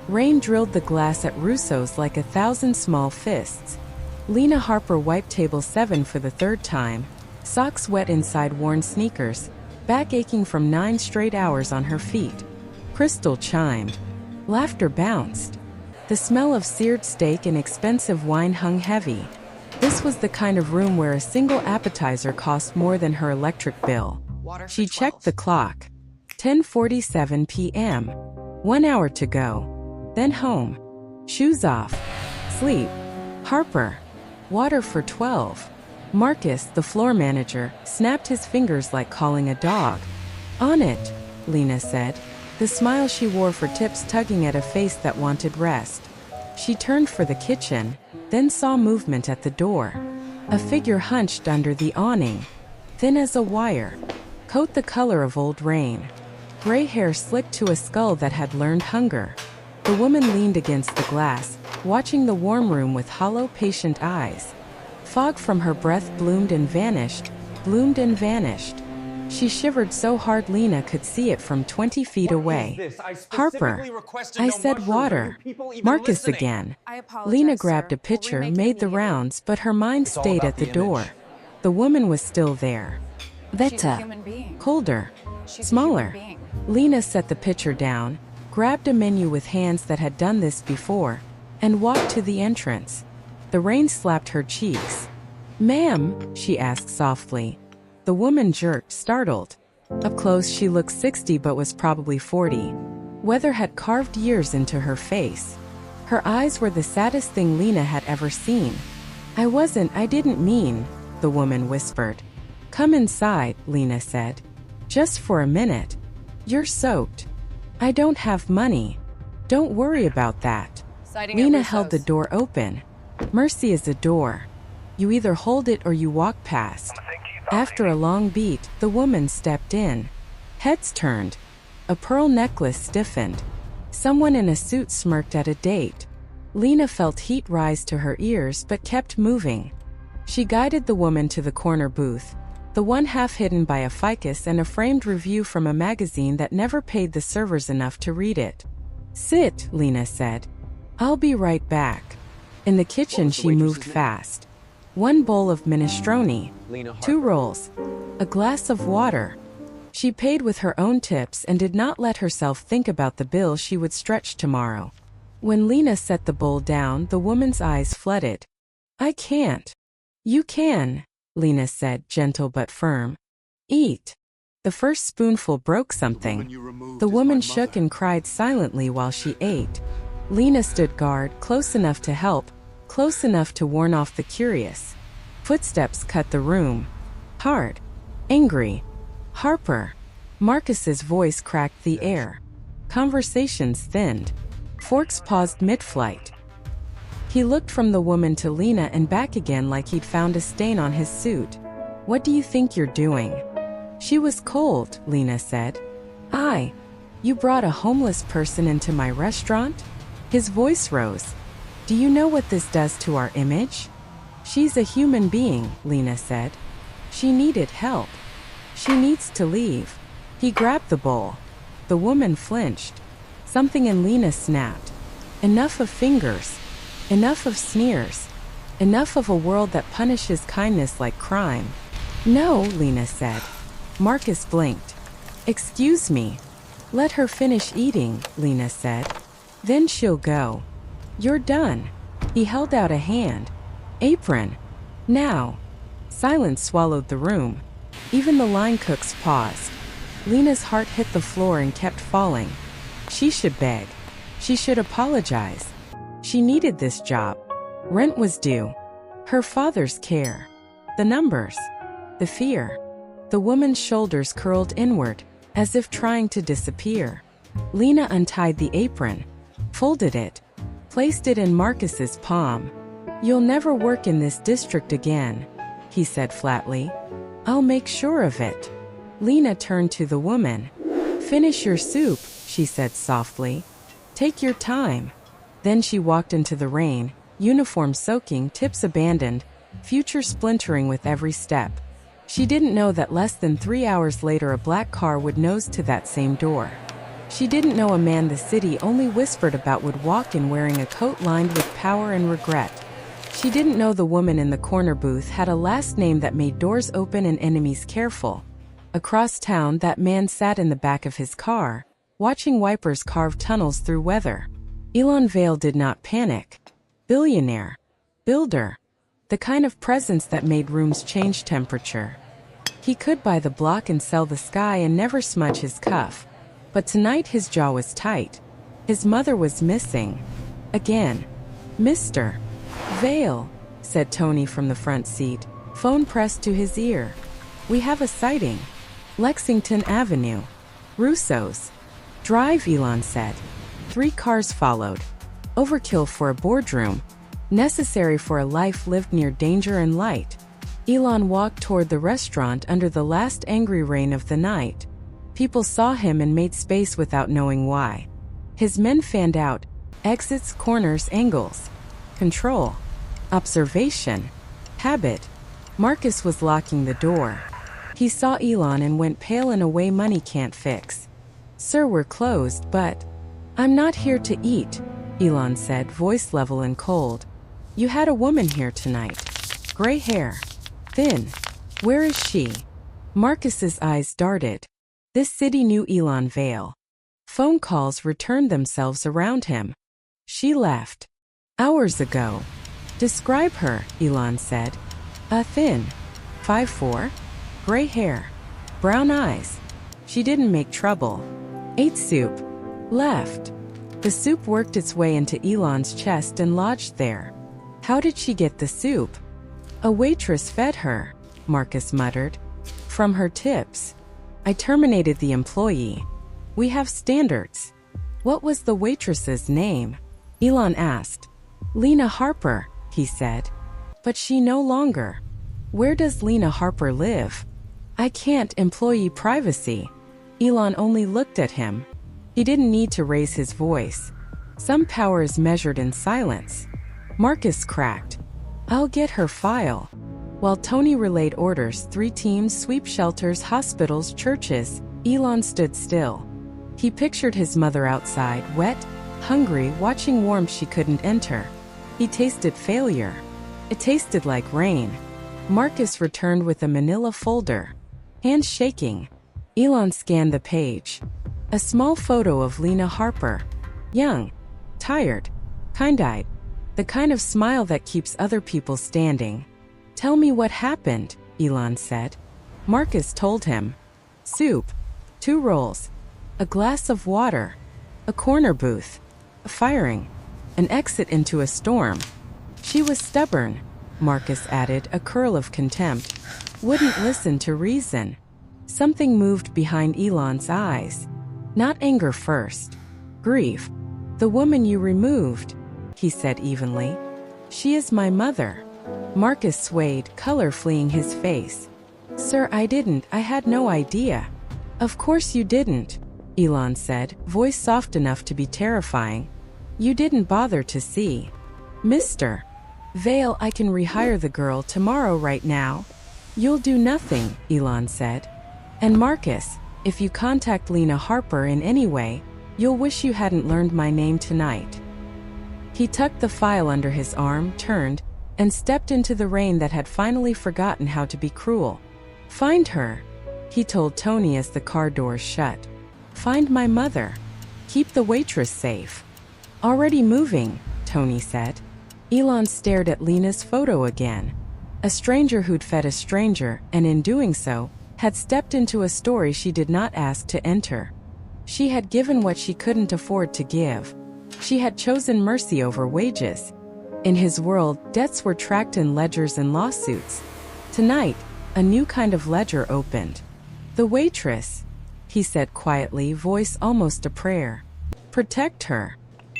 Rain drilled the glass at Russo's like 1,000 small fists. Lena Harper wiped table 7 for the 3rd time, socks wet inside worn sneakers, back aching from 9 straight hours on her feet. Crystal chimed. Laughter bounced. The smell of seared steak and expensive wine hung heavy. This was the kind of room where a single appetizer cost more than her electric bill. She checked the clock. 10:47 p.m. 1 hour to go. Then home. Shoes off. Sleep. Harper. Water for 12. Marcus, the floor manager, snapped his fingers like calling a dog. On it, Lena said, the smile she wore for tips tugging at a face that wanted rest. She turned for the kitchen, then saw movement at the door. A figure hunched under the awning. Thin as a wire. Coat the color of old rain. Gray hair slicked to a skull that had learned hunger. The woman leaned against the glass, watching the warm room with hollow, patient eyes. Fog from her breath bloomed and vanished, bloomed and vanished. She shivered so hard Lena could see it from 20 feet away. Harper. I said water. Marcus again. Lena grabbed a pitcher, made the rounds, but her mind stayed at the door. The woman was still there. Veta. Colder. Smaller. Lena set the pitcher down, grabbed a menu with hands that had done this before, and walked to the entrance. The rain slapped her cheeks. Ma'am, she asked softly. The woman jerked, startled. Up close she looked 60 but was probably 40. Weather had carved years into her face. Her eyes were the saddest thing Lena had ever seen. I didn't mean, the woman whispered. Come inside, Lena said. Just for a minute. You're soaked. I don't have money. Don't worry about that. Lena held the door open. Mercy is a door. You either hold it or you walk past. After a long beat, the woman stepped in. Heads turned. A pearl necklace stiffened. Someone in a suit smirked at a date. Lena felt heat rise to her ears but kept moving. She guided the woman to the corner booth, the one half hidden by a ficus and a framed review from a magazine that never paid the servers enough to read it. Sit, Lena said. I'll be right back. In the kitchen she moved fast. 1 bowl of minestrone, 2 rolls, a glass of water. She paid with her own tips and did not let herself think about the bill she would stretch tomorrow. When Lena set the bowl down, the woman's eyes flooded. I can't. You can, Lena said, gentle but firm. Eat. The first spoonful broke something. The woman shook and cried silently while she ate. Lena stood guard, close enough to help, close enough to warn off the curious. Footsteps cut the room. Hard. Angry. Harper. Marcus's voice cracked the air. Conversations thinned. Forks paused mid-flight. He looked from the woman to Lena and back again like he'd found a stain on his suit. What do you think you're doing? She was cold, Lena said. You brought a homeless person into my restaurant? His voice rose. Do you know what this does to our image? She's a human being, Lena said. She needed help. She needs to leave. He grabbed the bowl. The woman flinched. Something in Lena snapped. Enough of fingers. Enough of sneers. Enough of a world that punishes kindness like crime. No, Lena said. Marcus blinked. Excuse me. Let her finish eating, Lena said. Then she'll go. You're done. He held out a hand. Apron. Now. Silence swallowed the room. Even the line cooks paused. Lena's heart hit the floor and kept falling. She should beg. She should apologize. She needed this job. Rent was due. Her father's care. The numbers. The fear. The woman's shoulders curled inward, as if trying to disappear. Lena untied the apron, folded it, placed it in Marcus's palm. You'll never work in this district again, he said flatly. I'll make sure of it. Lena turned to the woman. Finish your soup, she said softly. Take your time. Then she walked into the rain, uniform soaking, tips abandoned, future splintering with every step. She didn't know that less than 3 hours later a black car would nose to that same door. She didn't know a man the city only whispered about would walk in wearing a coat lined with power and regret. She didn't know the woman in the corner booth had a last name that made doors open and enemies careful. Across town, that man sat in the back of his car, watching wipers carve tunnels through weather. Elon Vale did not panic. Billionaire. Builder. The kind of presence that made rooms change temperature. He could buy the block and sell the sky and never smudge his cuff. But tonight his jaw was tight. His mother was missing. Again. Mr. Vale, said Tony from the front seat, phone pressed to his ear. We have a sighting. Lexington Avenue. Russo's. Drive, Elon said. 3 cars followed. Overkill for a boardroom. Necessary for a life lived near danger and light. Elon walked toward the restaurant under the last angry rain of the night. People saw him and made space without knowing why. His men fanned out. Exits, corners, angles. Control. Observation. Habit. Marcus was locking the door. He saw Elon and went pale in a way money can't fix. Sir, we're closed, but... I'm not here to eat, Elon said, voice level and cold. You had a woman here tonight. Gray hair. Thin. Where is she? Marcus's eyes darted. This city knew Elon Vale. Phone calls returned themselves around him. She left. Hours ago. Describe her, Elon said. Thin. 5'4". Gray hair. Brown eyes. She didn't make trouble. Ate soup. Left. The soup worked its way into Elon's chest and lodged there. How did she get the soup? A waitress fed her, Marcus muttered. From her tips. I terminated the employee. We have standards. What was the waitress's name? Elon asked. Lena Harper, he said. But she no longer. Where does Lena Harper live? I can't. Employee privacy. Elon only looked at him. He didn't need to raise his voice. Some power is measured in silence. Marcus cracked. I'll get her file. While Tony relayed orders, 3 teams sweep shelters, hospitals, churches, Elon stood still. He pictured his mother outside, wet, hungry, watching warmth she couldn't enter. He tasted failure. It tasted like rain. Marcus returned with a manila folder. Hands shaking. Elon scanned the page. A small photo of Lena Harper. Young. Tired. Kind-eyed. The kind of smile that keeps other people standing. Tell me what happened, Elon said. Marcus told him. Soup. 2 rolls. A glass of water. A corner booth. A firing. An exit into a storm. She was stubborn, Marcus added, a curl of contempt. Wouldn't listen to reason. Something moved behind Elon's eyes. Not anger first. Grief. The woman you removed, he said evenly. She is my mother. Marcus swayed, color fleeing his face. Sir, I didn't. I had no idea. Of course you didn't, Elon said, voice soft enough to be terrifying. You didn't bother to see. Mr. Vale, I can rehire the girl tomorrow right now. You'll do nothing, Elon said. And Marcus, if you contact Lena Harper in any way, you'll wish you hadn't learned my name tonight. He tucked the file under his arm, turned, and stepped into the rain that had finally forgotten how to be cruel. Find her, he told Tony as the car doors shut. Find my mother. Keep the waitress safe. Already moving, Tony said. Elon stared at Lena's photo again. A stranger who'd fed a stranger, and in doing so, had stepped into a story she did not ask to enter. She had given what she couldn't afford to give. She had chosen mercy over wages. In his world, debts were tracked in ledgers and lawsuits. Tonight, a new kind of ledger opened. The waitress, he said quietly, voice almost a prayer. Protect her.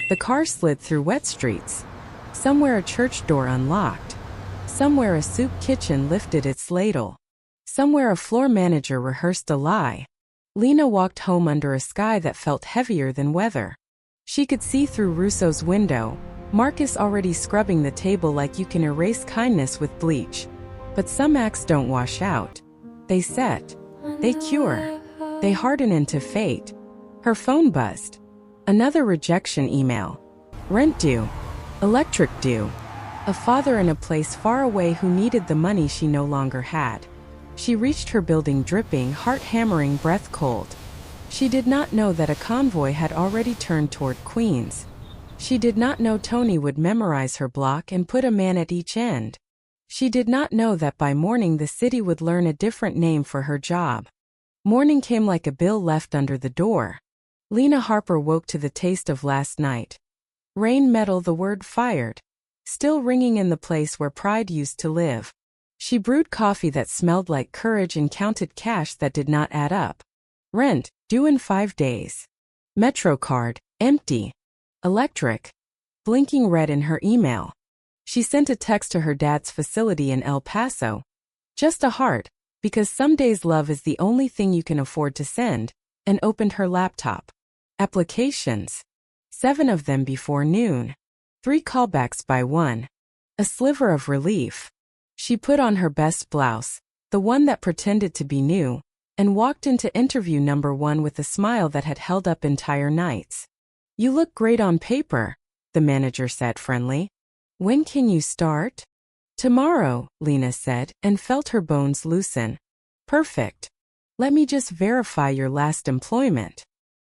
The car slid through wet streets. Somewhere a church door unlocked. Somewhere a soup kitchen lifted its ladle. Somewhere a floor manager rehearsed a lie. Lena walked home under a sky that felt heavier than weather. She could see through Russo's window, Marcus already scrubbing the table like you can erase kindness with bleach. But some acts don't wash out. They set. They cure. They harden into fate. Her phone buzzed. Another rejection email. Rent due. Electric due. A father in a place far away who needed the money she no longer had. She reached her building dripping, heart-hammering, breath cold. She did not know that a convoy had already turned toward Queens. She did not know Tony would memorize her block and put a man at each end. She did not know that by morning the city would learn a different name for her job. Morning came like a bill left under the door. Lena Harper woke to the taste of last night. Rain metal, the word fired. Still ringing in the place where pride used to live. She brewed coffee that smelled like courage and counted cash that did not add up. Rent, due in 5 days. Metro card, empty. Electric. Blinking red in her email. She sent a text to her dad's facility in El Paso. Just a heart, because some days love is the only thing you can afford to send, and opened her laptop. Applications. 7 of them before noon. 3 callbacks by 1. A sliver of relief. She put on her best blouse, the one that pretended to be new, and walked into interview number 1 with a smile that had held up entire nights. You look great on paper, the manager said friendly. When can you start? Tomorrow, Lena said, and felt her bones loosen. Perfect. Let me just verify your last employment.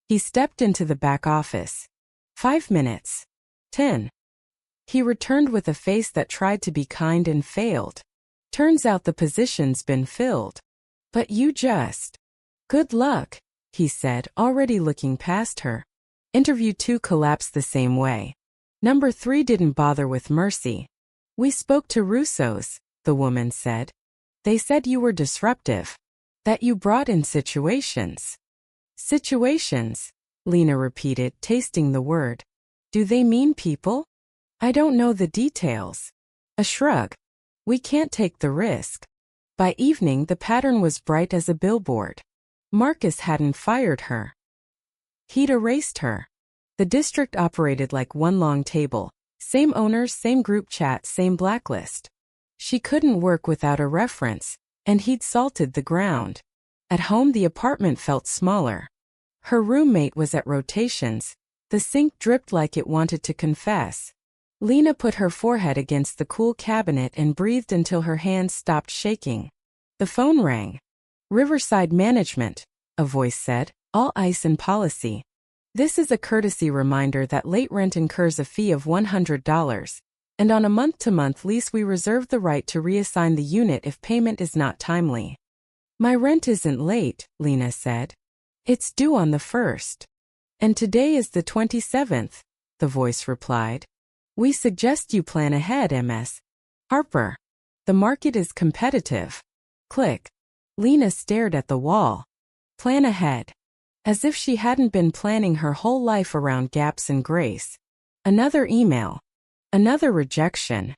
He stepped into the back office. 5 minutes. 10. He returned with a face that tried to be kind and failed. Turns out the position's been filled. But you just. Good luck, he said, already looking past her. Interview 2 collapsed the same way. Number 3 didn't bother with mercy. We spoke to Russo's, the woman said. They said you were disruptive. That you brought in situations. Situations, Lena repeated, tasting the word. Do they mean people? I don't know the details. A shrug. We can't take the risk. By evening the pattern was bright as a billboard. Marcus hadn't fired her. He'd erased her. The district operated like one long table. Same owners, same group chat, same blacklist. She couldn't work without a reference, and he'd salted the ground. At home the apartment felt smaller. Her roommate was at rotations. The sink dripped like it wanted to confess. Lena put her forehead against the cool cabinet and breathed until her hands stopped shaking. The phone rang. Riverside Management, a voice said, all ice and policy. This is a courtesy reminder that late rent incurs a fee of $100, and on a month-to-month lease we reserve the right to reassign the unit if payment is not timely. My rent isn't late, Lena said. It's due on the 1st. And today is the 27th, the voice replied. We suggest you plan ahead, Ms. Harper. The market is competitive. Click. Lena stared at the wall. Plan ahead. As if she hadn't been planning her whole life around gaps in grace. Another email. Another rejection.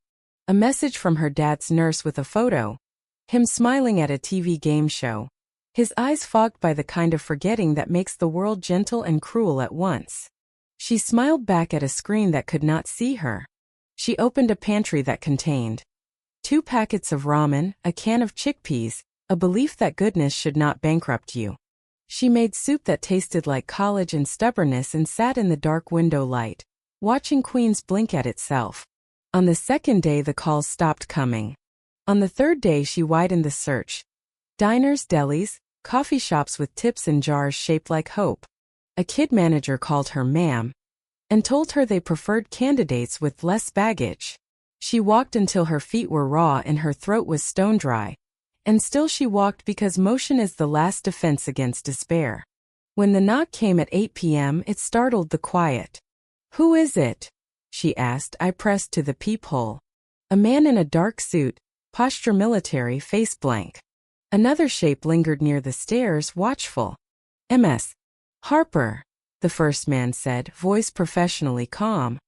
A message from her dad's nurse with a photo. Him smiling at a TV game show. His eyes fogged by the kind of forgetting that makes the world gentle and cruel at once. She smiled back at a screen that could not see her. She opened a pantry that contained 2 packets of ramen, a can of chickpeas, a belief that goodness should not bankrupt you. She made soup that tasted like college and stubbornness and sat in the dark window light, watching Queens blink at itself. On the 2nd day the calls stopped coming. On the 3rd day she widened the search. Diners, delis, coffee shops with tips in jars shaped like hope. A kid manager called her ma'am and told her they preferred candidates with less baggage. She walked until her feet were raw and her throat was stone dry. And still she walked because motion is the last defense against despair. When the knock came at 8 p.m., it startled the quiet. Who is it? She asked. I pressed to the peephole. A man in a dark suit, posture military, face blank. Another shape lingered near the stairs, watchful. Ms. Harper, the first man said, voice professionally calm.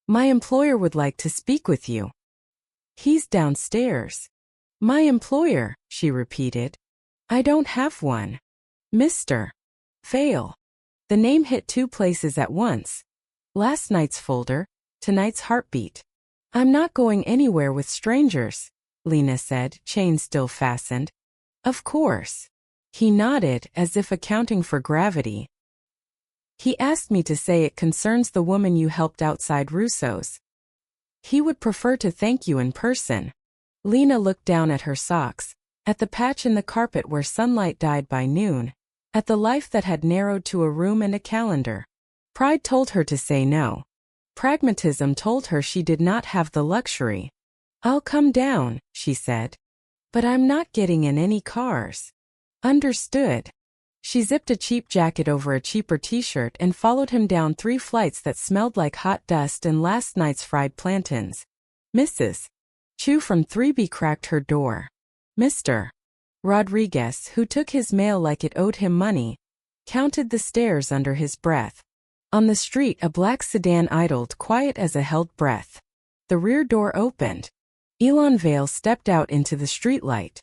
My employer would like to speak with you. He's downstairs. My employer, she repeated. I don't have one. Mr. Fail. The name hit 2 places at once. Last night's folder, tonight's heartbeat. I'm not going anywhere with strangers, Lena said, chain still fastened. Of course. He nodded, as if accounting for gravity. He asked me to say it concerns the woman you helped outside Russo's. He would prefer to thank you in person. Lena looked down at her socks, at the patch in the carpet where sunlight died by noon, at the life that had narrowed to a room and a calendar. Pride told her to say no. Pragmatism told her she did not have the luxury. "I'll come down," she said. "But I'm not getting in any cars." "Understood." She zipped a cheap jacket over a cheaper t-shirt and followed him down 3 flights that smelled like hot dust and last night's fried plantains. Mrs. Chu from 3B cracked her door. Mr. Rodriguez, who took his mail like it owed him money, counted the stairs under his breath. On the street, a black sedan idled, quiet as a held breath. The rear door opened. Elon Vale stepped out into the streetlight.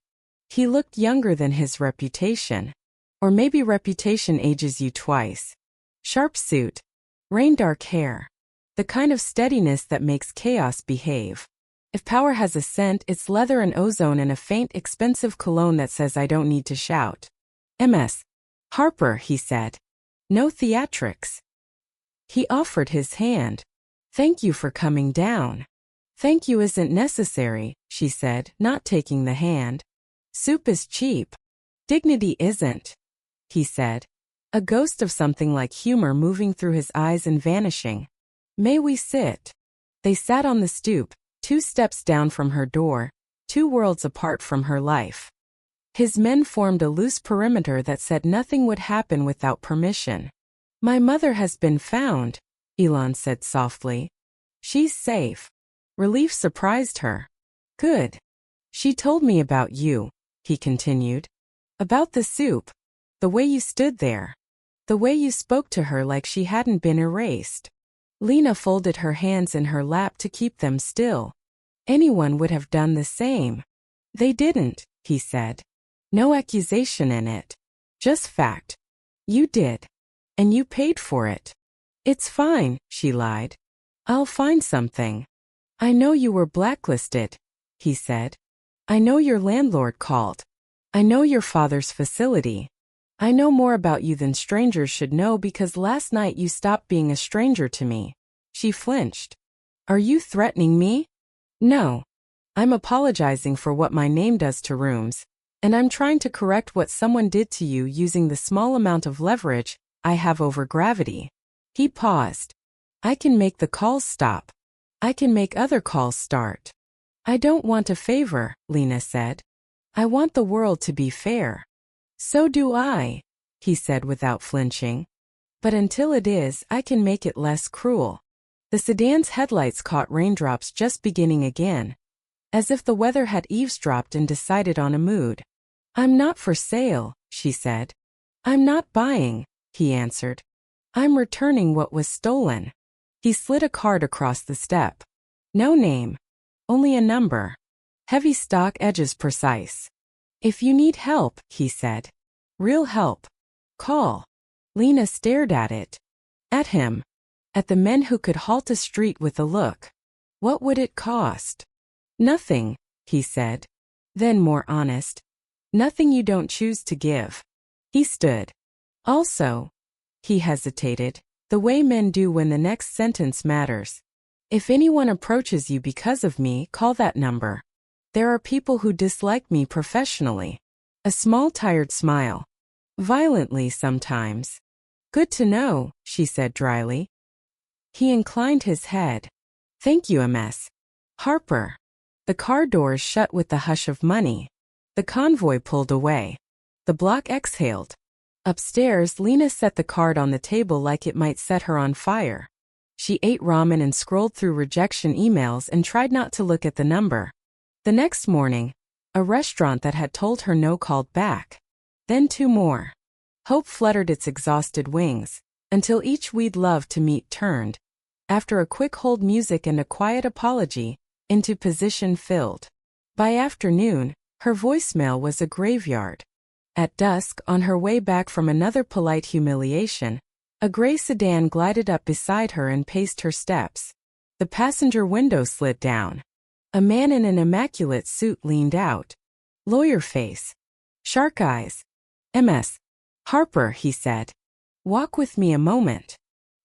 He looked younger than his reputation. Or maybe reputation ages you twice. Sharp suit. Rain-dark hair. The kind of steadiness that makes chaos behave. If power has a scent, it's leather and ozone and a faint, expensive cologne that says I don't need to shout. "Ms. Harper," he said. "No theatrics." He offered his hand. "Thank you for coming down." "Thank you isn't necessary," she said, not taking the hand. "Soup is cheap." "Dignity isn't," he said, a ghost of something like humor moving through his eyes and vanishing. "May we sit?" They sat on the stoop, 2 steps down from her door, 2 worlds apart from her life. His men formed a loose perimeter that said nothing would happen without permission. "My mother has been found," Elon said softly. "She's safe." Relief surprised her. "Good. She told me about you," he continued. "About the soup. The way you stood there. The way you spoke to her like she hadn't been erased." Lena folded her hands in her lap to keep them still. "Anyone would have done the same." "They didn't," he said. "No accusation in it. Just fact. You did. And you paid for it." "It's fine," she lied. "I'll find something." "I know you were blacklisted," he said. "I know your landlord called. I know your father's facility. I know more about you than strangers should know because last night you stopped being a stranger to me." She flinched. "Are you threatening me?" "No. I'm apologizing for what my name does to rooms, and I'm trying to correct what someone did to you using the small amount of leverage I have over gravity." He paused. "I can make the calls stop. I can make other calls start." "I don't want a favor," Lena said. "I want the world to be fair." "So do I," he said without flinching. "But until it is, I can make it less cruel." The sedan's headlights caught raindrops just beginning again, as if the weather had eavesdropped and decided on a mood. "I'm not for sale," she said. "I'm not buying," he answered. "I'm returning what was stolen." He slid a card across the step. "No name. Only a number. Heavy stock, edges precise. If you need help," he said. "Real help. Call." Lena stared at it. At him. At the men who could halt a street with a look. "What would it cost?" "Nothing," he said. Then more honest. "Nothing you don't choose to give." He stood. "Also," he hesitated, "the way men do when the next sentence matters. If anyone approaches you because of me, call that number. There are people who dislike me professionally." A small tired smile. "Violently sometimes." "Good to know," she said dryly. He inclined his head. "Thank you, Ms. Harper." The car doors shut with the hush of money. The convoy pulled away. The block exhaled. Upstairs, Lena set the card on the table like it might set her on fire. She ate ramen and scrolled through rejection emails and tried not to look at the number. The next morning, a restaurant that had told her no called back. Then 2 more. Hope fluttered its exhausted wings, until each we'd love to meet turned, after a quick hold music and a quiet apology, into position filled. By afternoon, her voicemail was a graveyard. At dusk, on her way back from another polite humiliation, a gray sedan glided up beside her and paced her steps. The passenger window slid down. A man in an immaculate suit leaned out. Lawyer face. Shark eyes. "Ms. Harper," he said. Walk with me a moment.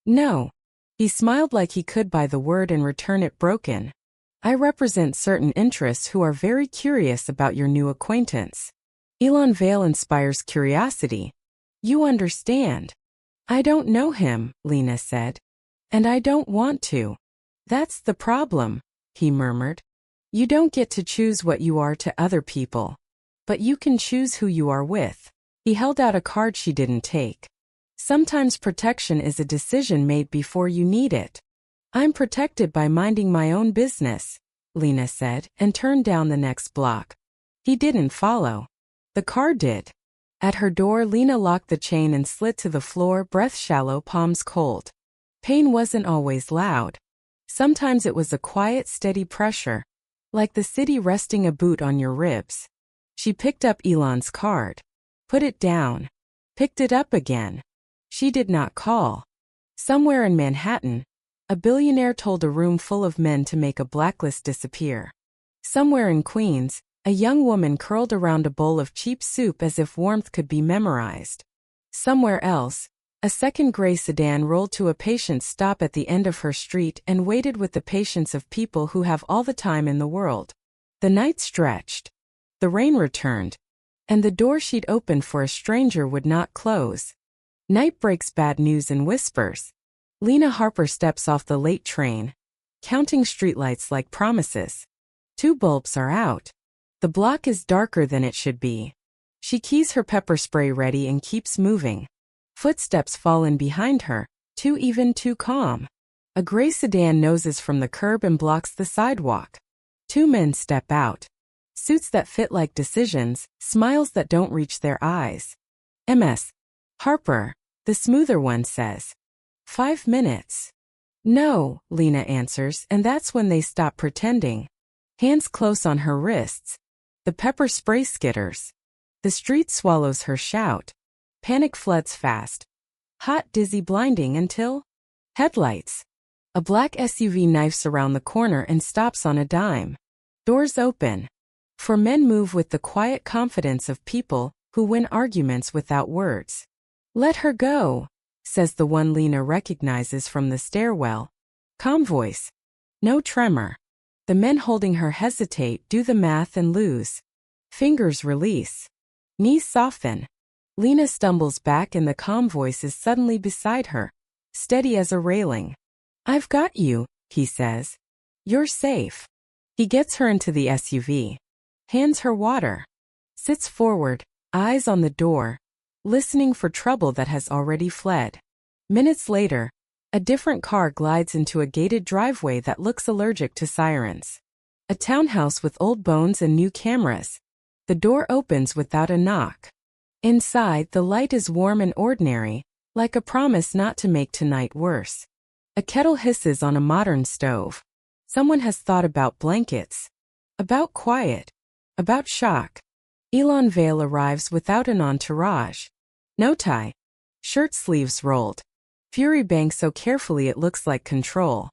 No. He smiled like he could buy the word and return it broken. I represent certain interests who are very curious about your new acquaintance. Elon Vale inspires curiosity. You understand. I don't know him, Lena said. And I don't want to. That's the problem, he murmured. You don't get to choose what you are to other people. But you can choose who you are with. He held out a card she didn't take. Sometimes protection is a decision made before you need it. I'm protected by minding my own business, Lena said, and turned down the next block. He didn't follow. The car did. At her door, Lena locked the chain and slid to the floor, breath shallow, palms cold. Pain wasn't always loud. Sometimes it was a quiet, steady pressure, like the city resting a boot on your ribs. She picked up Elon's card. Put it down. Picked it up again. She did not call. Somewhere in Manhattan, a billionaire told a room full of men to make a blacklist disappear. Somewhere in Queens, a young woman curled around a bowl of cheap soup as if warmth could be memorized. Somewhere else, a second gray sedan rolled to a patient's stop at the end of her street and waited with the patience of people who have all the time in the world. The night stretched. The rain returned. And the door she'd opened for a stranger would not close. Night breaks bad news in whispers. Lena Harper steps off the late train, counting streetlights like promises. 2 bulbs are out. The block is darker than it should be. She keys her pepper spray ready and keeps moving. Footsteps fall in behind her, too calm. A gray sedan noses from the curb and blocks the sidewalk. 2 men step out. Suits that fit like decisions, smiles that don't reach their eyes. Ms. Harper, the smoother one says. 5 minutes. No, Lena answers, and that's when they stop pretending. Hands close on her wrists. The pepper spray skitters. The street swallows her shout. Panic floods fast. Hot, dizzy, blinding until... Headlights. A black SUV knifes around the corner and stops on a dime. Doors open. 4 men move with the quiet confidence of people who win arguments without words. Let her go, says the one Lena recognizes from the stairwell. Calm voice. No tremor. The men holding her hesitate, do the math and lose. Fingers release. Knees soften. Lena stumbles back and the calm voice is suddenly beside her, steady as a railing. I've got you, he says. You're safe. He gets her into the SUV. Hands her water. Sits forward, eyes on the door, listening for trouble that has already fled. Minutes later, a different car glides into a gated driveway that looks allergic to sirens. A townhouse with old bones and new cameras. The door opens without a knock. Inside, the light is warm and ordinary, like a promise not to make tonight worse. A kettle hisses on a modern stove. Someone has thought about blankets. About quiet. About shock. Elon Vale arrives without an entourage. No tie. Shirt sleeves rolled. Fury bangs so carefully it looks like control.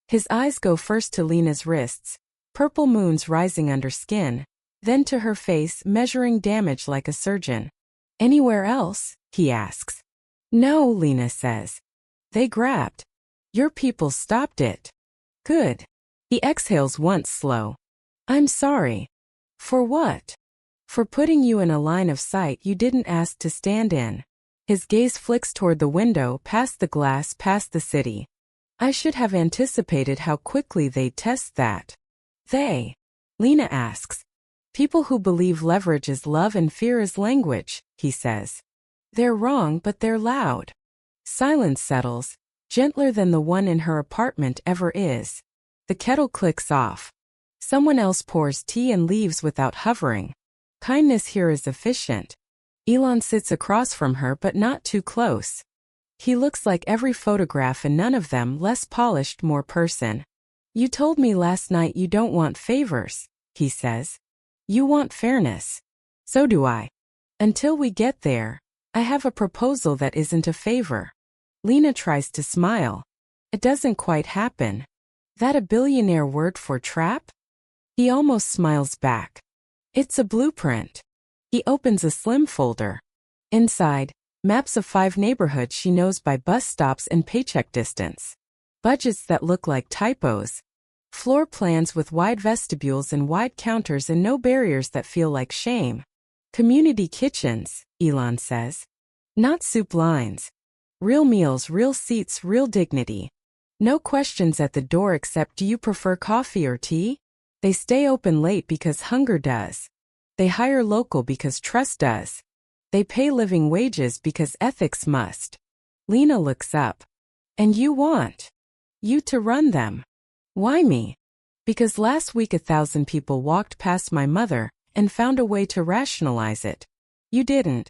His eyes go first to Lena's wrists, purple moons rising under skin, then to her face, measuring damage like a surgeon. Anywhere else? He asks. No, Lena says. They grabbed. Your people stopped it. Good. He exhales once slow. I'm sorry. For what? For putting you in a line of sight you didn't ask to stand in. His gaze flicks toward the window, past the glass, past the city. I should have anticipated how quickly they'd test that. They? Lena asks. People who believe leverage is love and fear is language, he says. They're wrong, but they're loud. Silence settles, gentler than the one in her apartment ever is. The kettle clicks off. Someone else pours tea and leaves without hovering. Kindness here is efficient. Elon sits across from her but not too close. He looks like every photograph and none of them less polished, more person. You told me last night you don't want favors, he says. You want fairness. So do I. Until we get there, I have a proposal that isn't a favor. Lena tries to smile. It doesn't quite happen. That a billionaire word for trap? He almost smiles back. It's a blueprint. He opens a slim folder. Inside, Maps of 5 neighborhoods she knows by bus stops and paycheck distance. Budgets that look like typos. Floor plans with wide vestibules and wide counters and no barriers that feel like shame. Community kitchens, Elon says. Not soup lines. Real meals, real seats, real dignity. No questions at the door except, do you prefer coffee or tea? They stay open late because hunger does. They hire local because trust does. They pay living wages because ethics must. Lena looks up. And you want you to run them. Why me? Because last week 1,000 people walked past my mother and found a way to rationalize it. You didn't.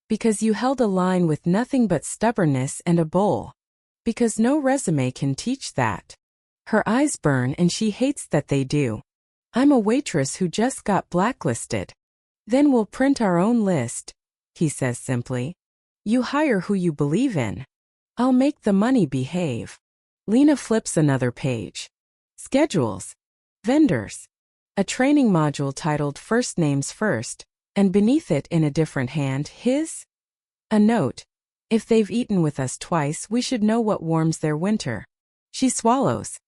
Because you held a line with nothing but stubbornness and a bowl. Because no resume can teach that. Her eyes burn and she hates that they do. I'm a waitress who just got blacklisted. Then we'll print our own list, he says simply. You hire who you believe in. I'll make the money behave. Lena flips another page. Schedules. Vendors. A training module titled First Names First, and beneath it in a different hand, his. A note. If they've eaten with us twice, we should know what warms their winter. She swallows.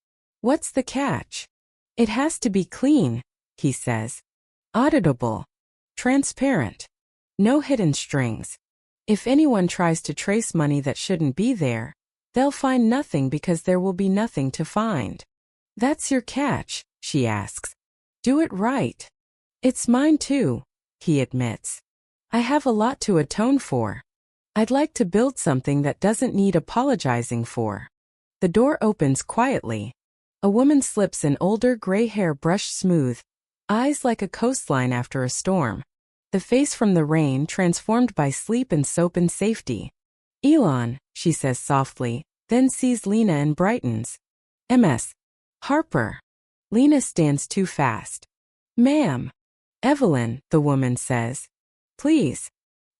What's the catch? It has to be clean, he says. Auditable. Transparent. No hidden strings. If anyone tries to trace money that shouldn't be there, they'll find nothing because there will be nothing to find. That's your catch, she asks. Do it right. It's mine too, he admits. I have a lot to atone for. I'd like to build something that doesn't need apologizing for. The door opens quietly. A woman slips in, older gray hair brushed smooth, eyes like a coastline after a storm. The face from the rain transformed by sleep and soap and safety. Elon, she says softly, then sees Lena and brightens. Ms. Harper. Lena stands too fast. Ma'am. Evelyn, the woman says. Please.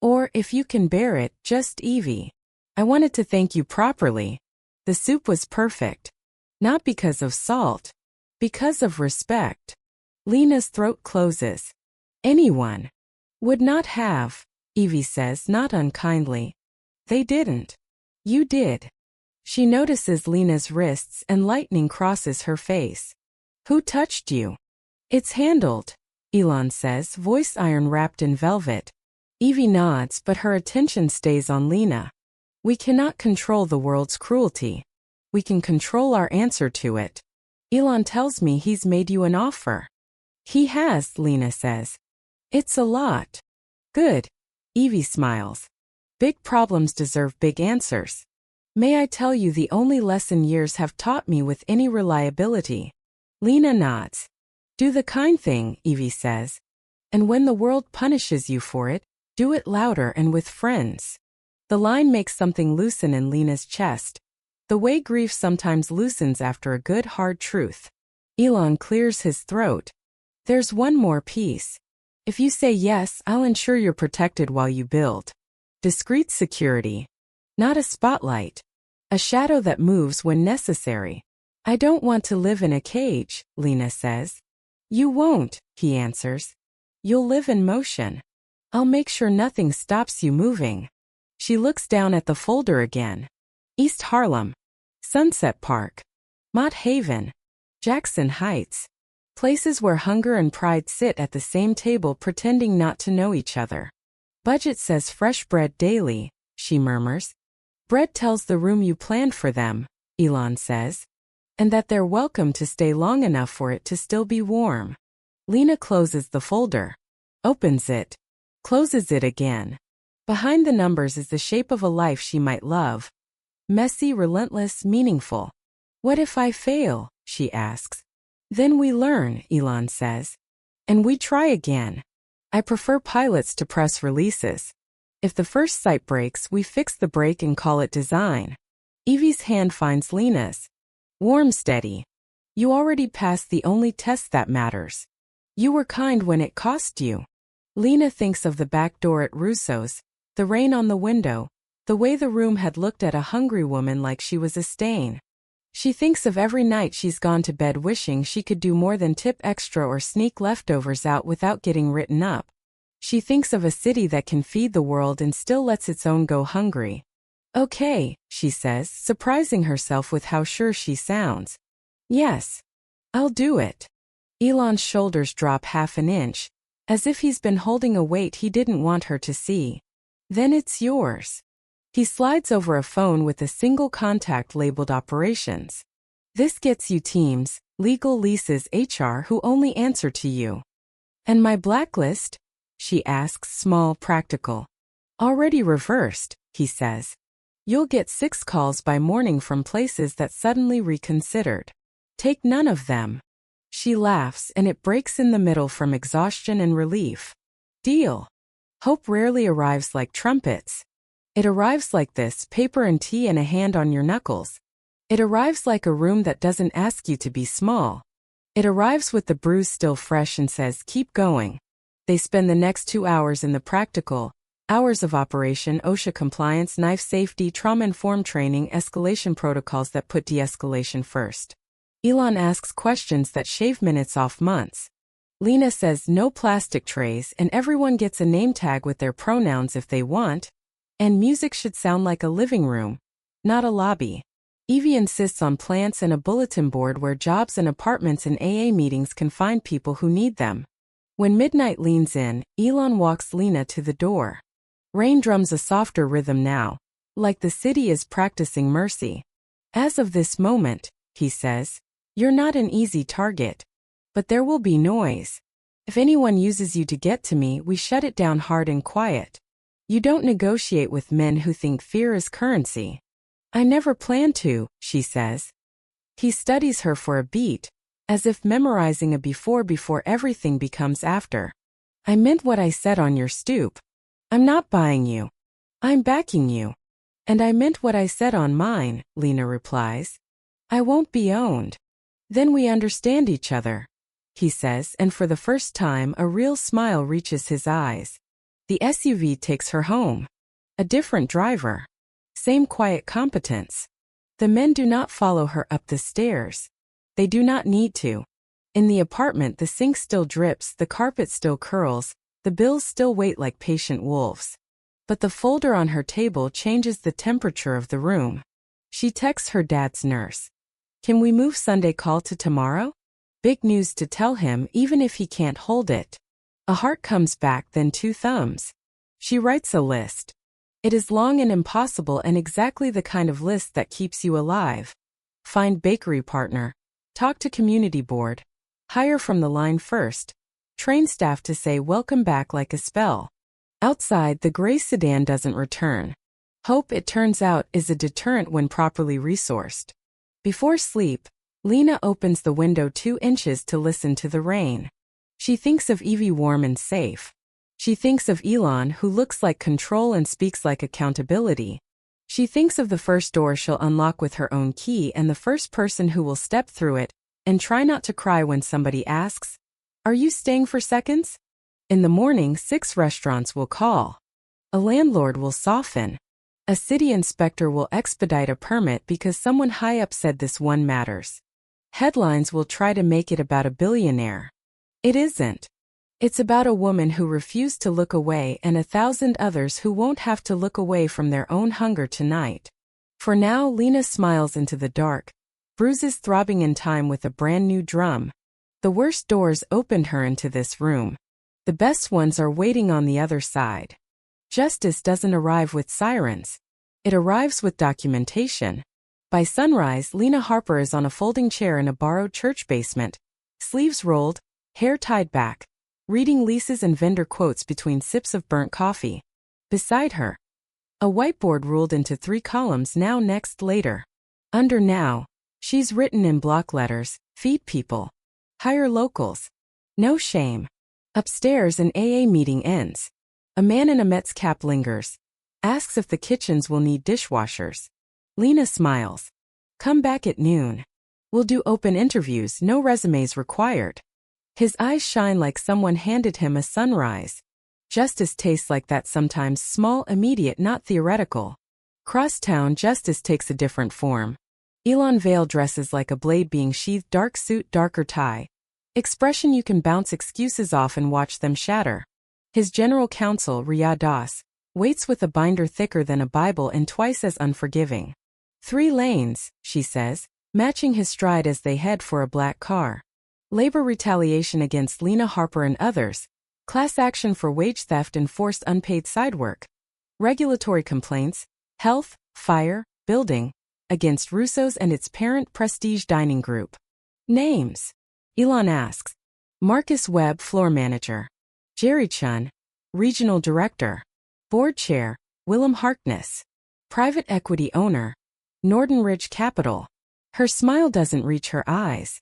Or, if you can bear it, just Evie. I wanted to thank you properly. The soup was perfect. Not because of salt. Because of respect. Lena's throat closes. Anyone would not have, Evie says not unkindly. They didn't. You did. She notices Lena's wrists and lightning crosses her face. Who touched you? It's handled, Elon says, voice iron wrapped in velvet. Evie nods, but her attention stays on Lena. We cannot control the world's cruelty. We can control our answer to it. Elon tells me he's made you an offer. He has, Lena says. It's a lot. Good. Evie smiles. Big problems deserve big answers. May I tell you the only lesson years have taught me with any reliability? Lena nods. Do the kind thing, Evie says. And when the world punishes you for it, do it louder and with friends. The line makes something loosen in Lena's chest. The way grief sometimes loosens after a good hard truth. Elon clears his throat. There's one more piece. If you say yes, I'll ensure you're protected while you build. Discreet security. Not a spotlight. A shadow that moves when necessary. I don't want to live in a cage, Lena says. You won't, he answers. You'll live in motion. I'll make sure nothing stops you moving. She looks down at the folder again. East Harlem. Sunset Park. Mott Haven. Jackson Heights. Places where hunger and pride sit at the same table pretending not to know each other. Budget says fresh bread daily, she murmurs. Bread tells the room you planned for them, Elon says. And that they're welcome to stay long enough for it to still be warm. Lena closes the folder. Opens it. Closes it again. Behind the numbers is the shape of a life she might love. Messy, relentless, meaningful. What if I fail? She asks. Then we learn, Elon says. And we try again. I prefer pilots to press releases. If the first site breaks, we fix the break and call it design. Evie's hand finds Lena's. Warm, steady. You already passed the only test that matters. You were kind when it cost you. Lena thinks of the back door at Russo's, the rain on the window, the way the room had looked at a hungry woman like she was a stain. She thinks of every night she's gone to bed wishing she could do more than tip extra or sneak leftovers out without getting written up. She thinks of a city that can feed the world and still lets its own go hungry. Okay, she says, surprising herself with how sure she sounds. Yes. I'll do it. Elon's shoulders drop half an inch, as if he's been holding a weight he didn't want her to see. Then it's yours. He slides over a phone with a single contact labeled operations. This gets you teams, legal, leases, HR who only answer to you. And my blacklist? She asks, small, practical. Already reversed, he says. You'll get 6 calls by morning from places that suddenly reconsidered. Take none of them. She laughs and it breaks in the middle from exhaustion and relief. Deal. Hope rarely arrives like trumpets. It arrives like this, paper and tea and a hand on your knuckles. It arrives like a room that doesn't ask you to be small. It arrives with the bruise still fresh and says, keep going. They spend the next 2 hours in the practical, hours of operation, OSHA compliance, knife safety, trauma-informed training, escalation protocols that put de-escalation first. Elon asks questions that shave minutes off months. Lena says no plastic trays and everyone gets a name tag with their pronouns if they want. And music should sound like a living room, not a lobby. Evie insists on plants and a bulletin board where jobs and apartments and AA meetings can find people who need them. When midnight leans in, Elon walks Lena to the door. Rain drums a softer rhythm now, like the city is practicing mercy. As of this moment, he says, you're not an easy target. But there will be noise. If anyone uses you to get to me, we shut it down hard and quiet. You don't negotiate with men who think fear is currency. I never planned to, she says. He studies her for a beat, as if memorizing a before everything becomes after. I meant what I said on your stoop. I'm not buying you. I'm backing you. And I meant what I said on mine, Lena replies. I won't be owned. Then we understand each other, he says, and for the first time a real smile reaches his eyes. The SUV takes her home. A different driver. Same quiet competence. The men do not follow her up the stairs. They do not need to. In the apartment the sink still drips, the carpet still curls, the bills still wait like patient wolves. But the folder on her table changes the temperature of the room. She texts her dad's nurse. Can we move Sunday call to tomorrow? Big news to tell him even if he can't hold it. A heart comes back, then 2 thumbs. She writes a list. It is long and impossible and exactly the kind of list that keeps you alive. Find bakery partner. Talk to community board. Hire from the line first. Train staff to say welcome back like a spell. Outside, the gray sedan doesn't return. Hope, it turns out, is a deterrent when properly resourced. Before sleep, Lena opens the window 2 inches to listen to the rain. She thinks of Evie warm and safe. She thinks of Elon who looks like control and speaks like accountability. She thinks of the first door she'll unlock with her own key and the first person who will step through it and try not to cry when somebody asks, "Are you staying for seconds?" In the morning, 6 restaurants will call. A landlord will soften. A city inspector will expedite a permit because someone high up said this one matters. Headlines will try to make it about a billionaire. It isn't. It's about a woman who refused to look away and 1,000 others who won't have to look away from their own hunger tonight. For now, Lena smiles into the dark, bruises throbbing in time with a brand new drum. The worst doors opened her into this room. The best ones are waiting on the other side. Justice doesn't arrive with sirens. It arrives with documentation. By sunrise, Lena Harper is on a folding chair in a borrowed church basement, sleeves rolled, hair tied back, reading leases and vendor quotes between sips of burnt coffee. Beside her, a whiteboard ruled into 3 columns: now, next, later. Under now, she's written in block letters: feed people. Hire locals. No shame. Upstairs, an AA meeting ends. A man in a Mets cap lingers. Asks if the kitchens will need dishwashers. Lena smiles. Come back at noon. We'll do open interviews, no resumes required. His eyes shine like someone handed him a sunrise. Justice tastes like that sometimes, small, immediate, not theoretical. Crosstown justice takes a different form. Elon Vale dresses like a blade being sheathed, dark suit, darker tie. Expression you can bounce excuses off and watch them shatter. His general counsel, Riyad Das, waits with a binder thicker than a Bible and twice as unforgiving. 3 lanes, she says, matching his stride as they head for a black car. Labor retaliation against Lena Harper and others. Class action for wage theft and forced unpaid side work. Regulatory complaints, health, fire, building, against Russo's and its parent Prestige Dining Group. Names. Elon asks. Marcus Webb, Floor Manager. Jerry Chun, Regional Director. Board Chair, Willem Harkness. Private Equity Owner. Norton Ridge Capital. Her smile doesn't reach her eyes.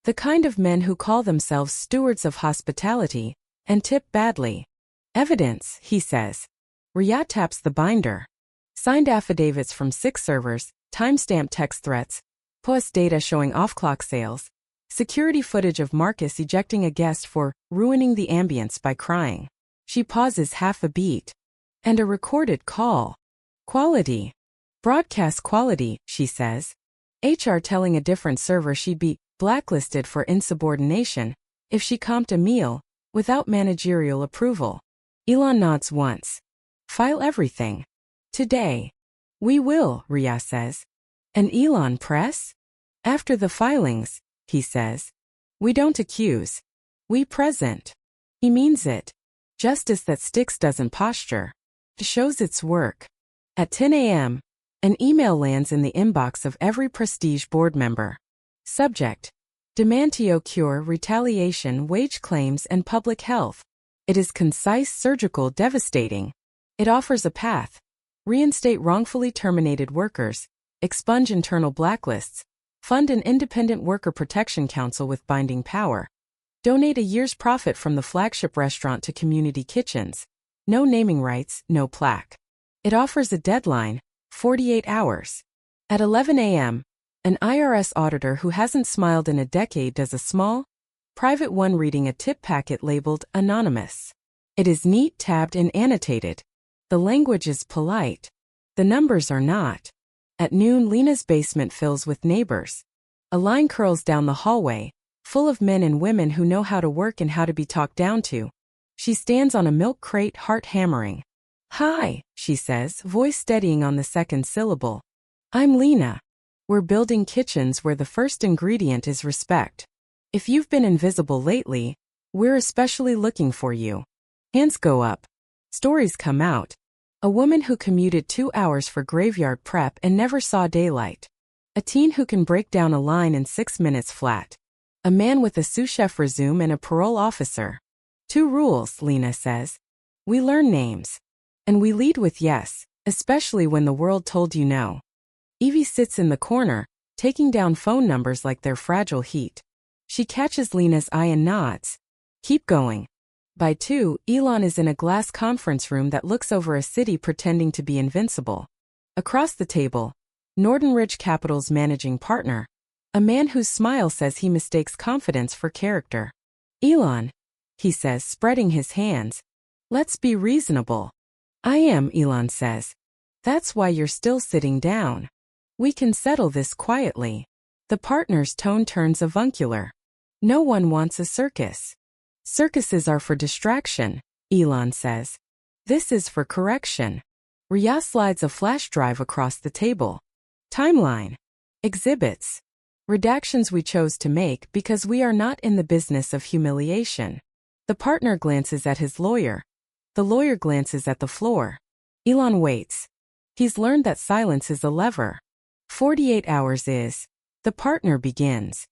The kind of men who call themselves stewards of hospitality and tip badly. Evidence, he says. Riyad taps the binder. Signed affidavits from 6 servers, timestamp text threats, POS data showing off-clock sales, security footage of Marcus ejecting a guest for ruining the ambience by crying. She pauses half a beat. And a recorded call. Quality. Broadcast quality, she says. HR telling a different server she'd be blacklisted for insubordination if she comped a meal without managerial approval. Elon nods once. File everything. Today. We will, Ria says. And Elon press? After the filings, he says. We don't accuse. We present. He means it. Justice that sticks doesn't posture. It shows its work. At 10 a.m., an email lands in the inbox of every Prestige board member. Subject. Demand to cure retaliation, wage claims, and public health. It is concise, surgical, devastating. It offers a path. Reinstate wrongfully terminated workers, expunge internal blacklists, fund an independent worker protection council with binding power, donate a year's profit from the flagship restaurant to community kitchens. No naming rights, no plaque. It offers a deadline, 48 hours. At 11 a.m., an IRS auditor who hasn't smiled in a decade does a small, private one reading a tip packet labeled Anonymous. It is neat, tabbed, and annotated. The language is polite. The numbers are not. At noon, Lena's basement fills with neighbors. A line curls down the hallway, full of men and women who know how to work and how to be talked down to. She stands on a milk crate, heart hammering. Hi, she says, voice steadying on the second syllable. I'm Lena. We're building kitchens where the first ingredient is respect. If you've been invisible lately, we're especially looking for you. Hands go up. Stories come out. A woman who commuted 2 hours for graveyard prep and never saw daylight. A teen who can break down a line in 6 minutes flat. A man with a sous chef resume and a parole officer. 2 rules, Lena says. We learn names. And we lead with yes, especially when the world told you no. Evie sits in the corner, taking down phone numbers like they're fragile heat. She catches Lena's eye and nods. Keep going. By 2, Elon is in a glass conference room that looks over a city pretending to be invincible. Across the table, Norton Ridge Capital's managing partner, a man whose smile says he mistakes confidence for character. Elon, he says, spreading his hands. Let's be reasonable. I am, Elon says. That's why you're still sitting down. We can settle this quietly. The partner's tone turns avuncular. No one wants a circus. Circuses are for distraction, Elon says. This is for correction. Riyah slides a flash drive across the table. Timeline. Exhibits. Redactions we chose to make because we are not in the business of humiliation. The partner glances at his lawyer. The lawyer glances at the floor. Elon waits. He's learned that silence is a lever. 48 hours is. The partner begins.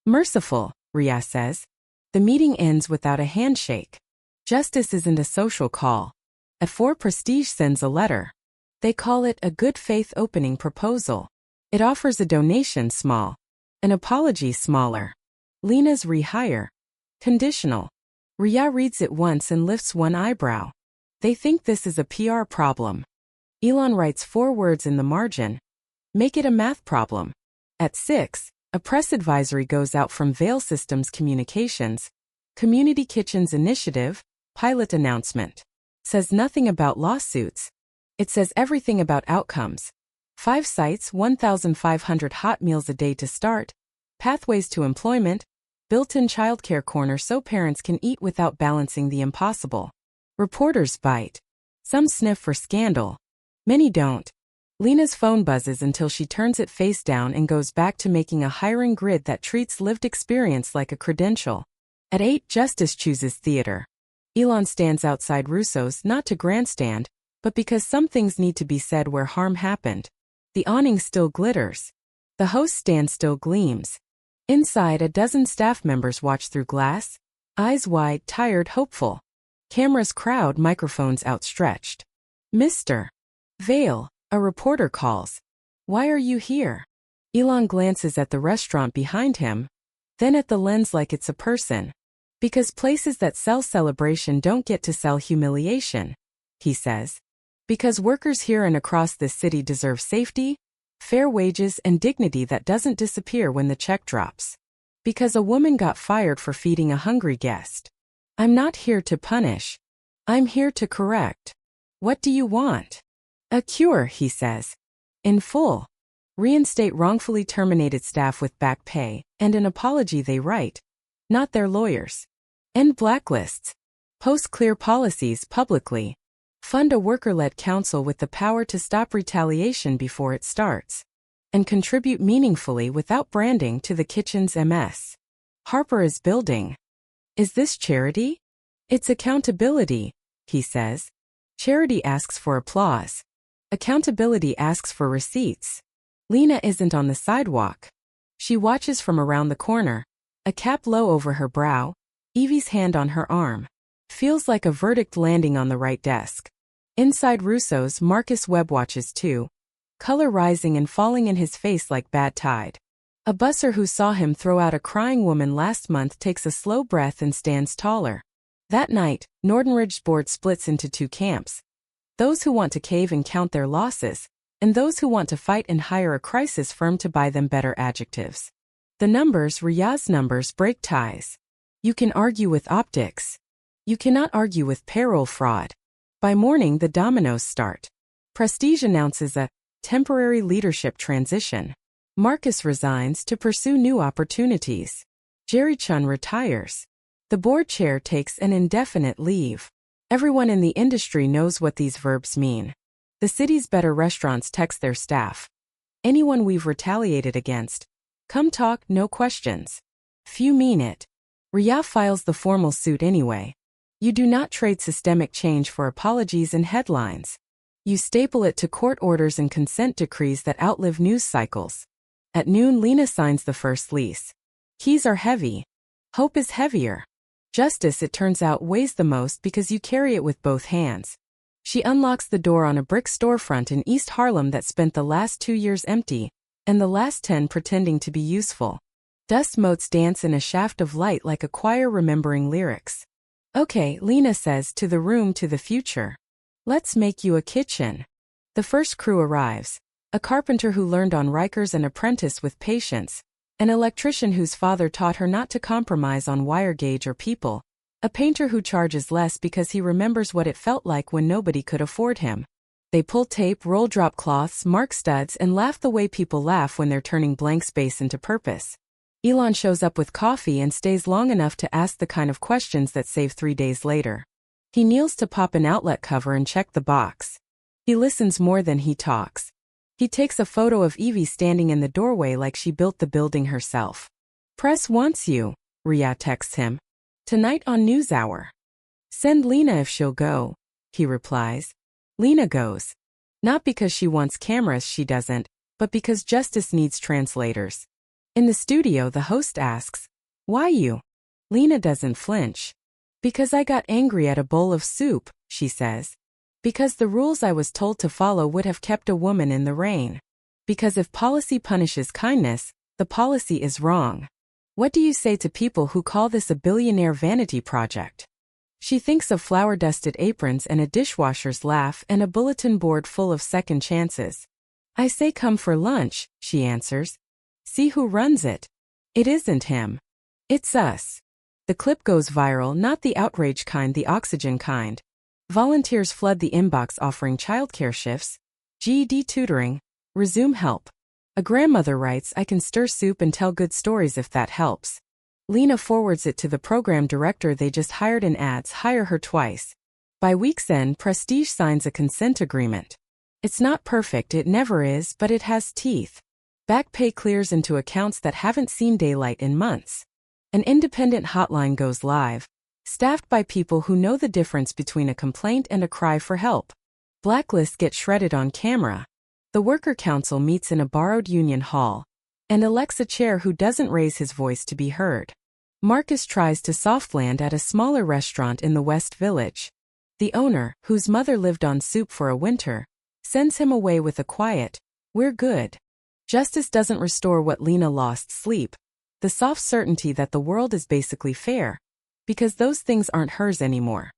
Merciful, Riyah says. The meeting ends without a handshake. Justice isn't a social call. At 4, Prestige sends a letter. They call it a good faith opening proposal. It offers a donation small. An apology smaller. Lena's rehire. Conditional. Riyah reads it once and lifts one eyebrow. They think this is a PR problem. Elon writes 4 words in the margin. Make it a math problem. At 6, a press advisory goes out from Vail Systems Communications. Community Kitchens Initiative, pilot announcement. Says nothing about lawsuits. It says everything about outcomes. 5 sites, 1,500 hot meals a day to start. Pathways to employment. Built-in childcare corner so parents can eat without balancing the impossible. Reporters bite. Some sniff for scandal. Many don't. Lena's phone buzzes until she turns it face down and goes back to making a hiring grid that treats lived experience like a credential. At 8, Justice chooses theater. Elon stands outside Russo's not to grandstand, but because some things need to be said where harm happened. The awning still glitters. The host stand still gleams. Inside, a dozen staff members watch through glass, eyes wide, tired, hopeful. Cameras crowd, microphones outstretched. Mr. Vale, a reporter calls. Why are you here? Elon glances at the restaurant behind him, then at the lens like it's a person. Because places that sell celebration don't get to sell humiliation, he says. Because workers here and across this city deserve safety, fair wages, and dignity that doesn't disappear when the check drops. Because a woman got fired for feeding a hungry guest. I'm not here to punish. I'm here to correct. What do you want? A cure, he says. In full. Reinstate wrongfully terminated staff with back pay, and an apology they write. Not their lawyers. End blacklists. Post clear policies publicly. Fund a worker-led council with the power to stop retaliation before it starts. And contribute meaningfully without branding to the kitchen's MS. Harper is building. Is this charity? It's accountability, he says. Charity asks for applause. Accountability asks for receipts. Lena isn't on the sidewalk. She watches from around the corner, a cap low over her brow, Evie's hand on her arm. Feels like a verdict landing on the right desk. Inside Russo's, Marcus Webb watches too, color rising and falling in his face like bad tide. A busser who saw him throw out a crying woman last month takes a slow breath and stands taller. That night, Nordenridge's board splits into 2 camps. Those who want to cave and count their losses, and those who want to fight and hire a crisis firm to buy them better adjectives. The numbers, Riyaz's numbers, break ties. You can argue with optics. You cannot argue with payroll fraud. By morning, the dominoes start. Prestige announces a temporary leadership transition. Marcus resigns to pursue new opportunities. Jerry Chun retires. The board chair takes an indefinite leave. Everyone in the industry knows what these verbs mean. The city's better restaurants text their staff. Anyone we've retaliated against. Come talk, no questions. Few mean it. Riyaz files the formal suit anyway. You do not trade systemic change for apologies and headlines. You staple it to court orders and consent decrees that outlive news cycles. At noon, Lena signs the first lease. Keys are heavy. Hope is heavier. Justice, it turns out, weighs the most because you carry it with both hands. She unlocks the door on a brick storefront in East Harlem that spent the last 2 years empty, and the last 10 pretending to be useful. Dust motes dance in a shaft of light like a choir remembering lyrics. Okay, Lena says, to the room, to the future. Let's make you a kitchen. The first crew arrives. A carpenter who learned on Rikers, an apprentice with patience. An electrician whose father taught her not to compromise on wire gauge or people. A painter who charges less because he remembers what it felt like when nobody could afford him. They pull tape, roll drop cloths, mark studs, and laugh the way people laugh when they're turning blank space into purpose. Elon shows up with coffee and stays long enough to ask the kind of questions that save 3 days later. He kneels to pop an outlet cover and check the box. He listens more than he talks. He takes a photo of Evie standing in the doorway like she built the building herself. Press wants you, Riyaz texts him. Tonight on NewsHour. Send Lena if she'll go, he replies. Lena goes. Not because she wants cameras, she doesn't, but because justice needs translators. In the studio, the host asks, "Why you?" Lena doesn't flinch. "Because I got angry at a bowl of soup," she says. "Because the rules I was told to follow would have kept a woman in the rain. Because if policy punishes kindness, the policy is wrong. What do you say to people who call this a billionaire vanity project?" She thinks of flour-dusted aprons and a dishwasher's laugh and a bulletin board full of second chances. "I say come for lunch," she answers. "See who runs it. It isn't him. It's us." The clip goes viral, not the outrage kind, the oxygen kind. Volunteers flood the inbox offering childcare shifts, GED tutoring, resume help. A grandmother writes, "I can stir soup and tell good stories if that helps." Lena forwards it to the program director they just hired in ads, hire her twice. By week's end, Prestige signs a consent agreement. It's not perfect, it never is, but it has teeth. Back pay clears into accounts that haven't seen daylight in months. An independent hotline goes live, staffed by people who know the difference between a complaint and a cry for help. Blacklists get shredded on camera. The worker council meets in a borrowed union hall and elects a chair who doesn't raise his voice to be heard. Marcus tries to soft-land at a smaller restaurant in the West Village. The owner, whose mother lived on soup for a winter, sends him away with a quiet, "We're good." Justice doesn't restore what Lena lost: sleep, the soft certainty that the world is basically fair, because those things aren't hers anymore.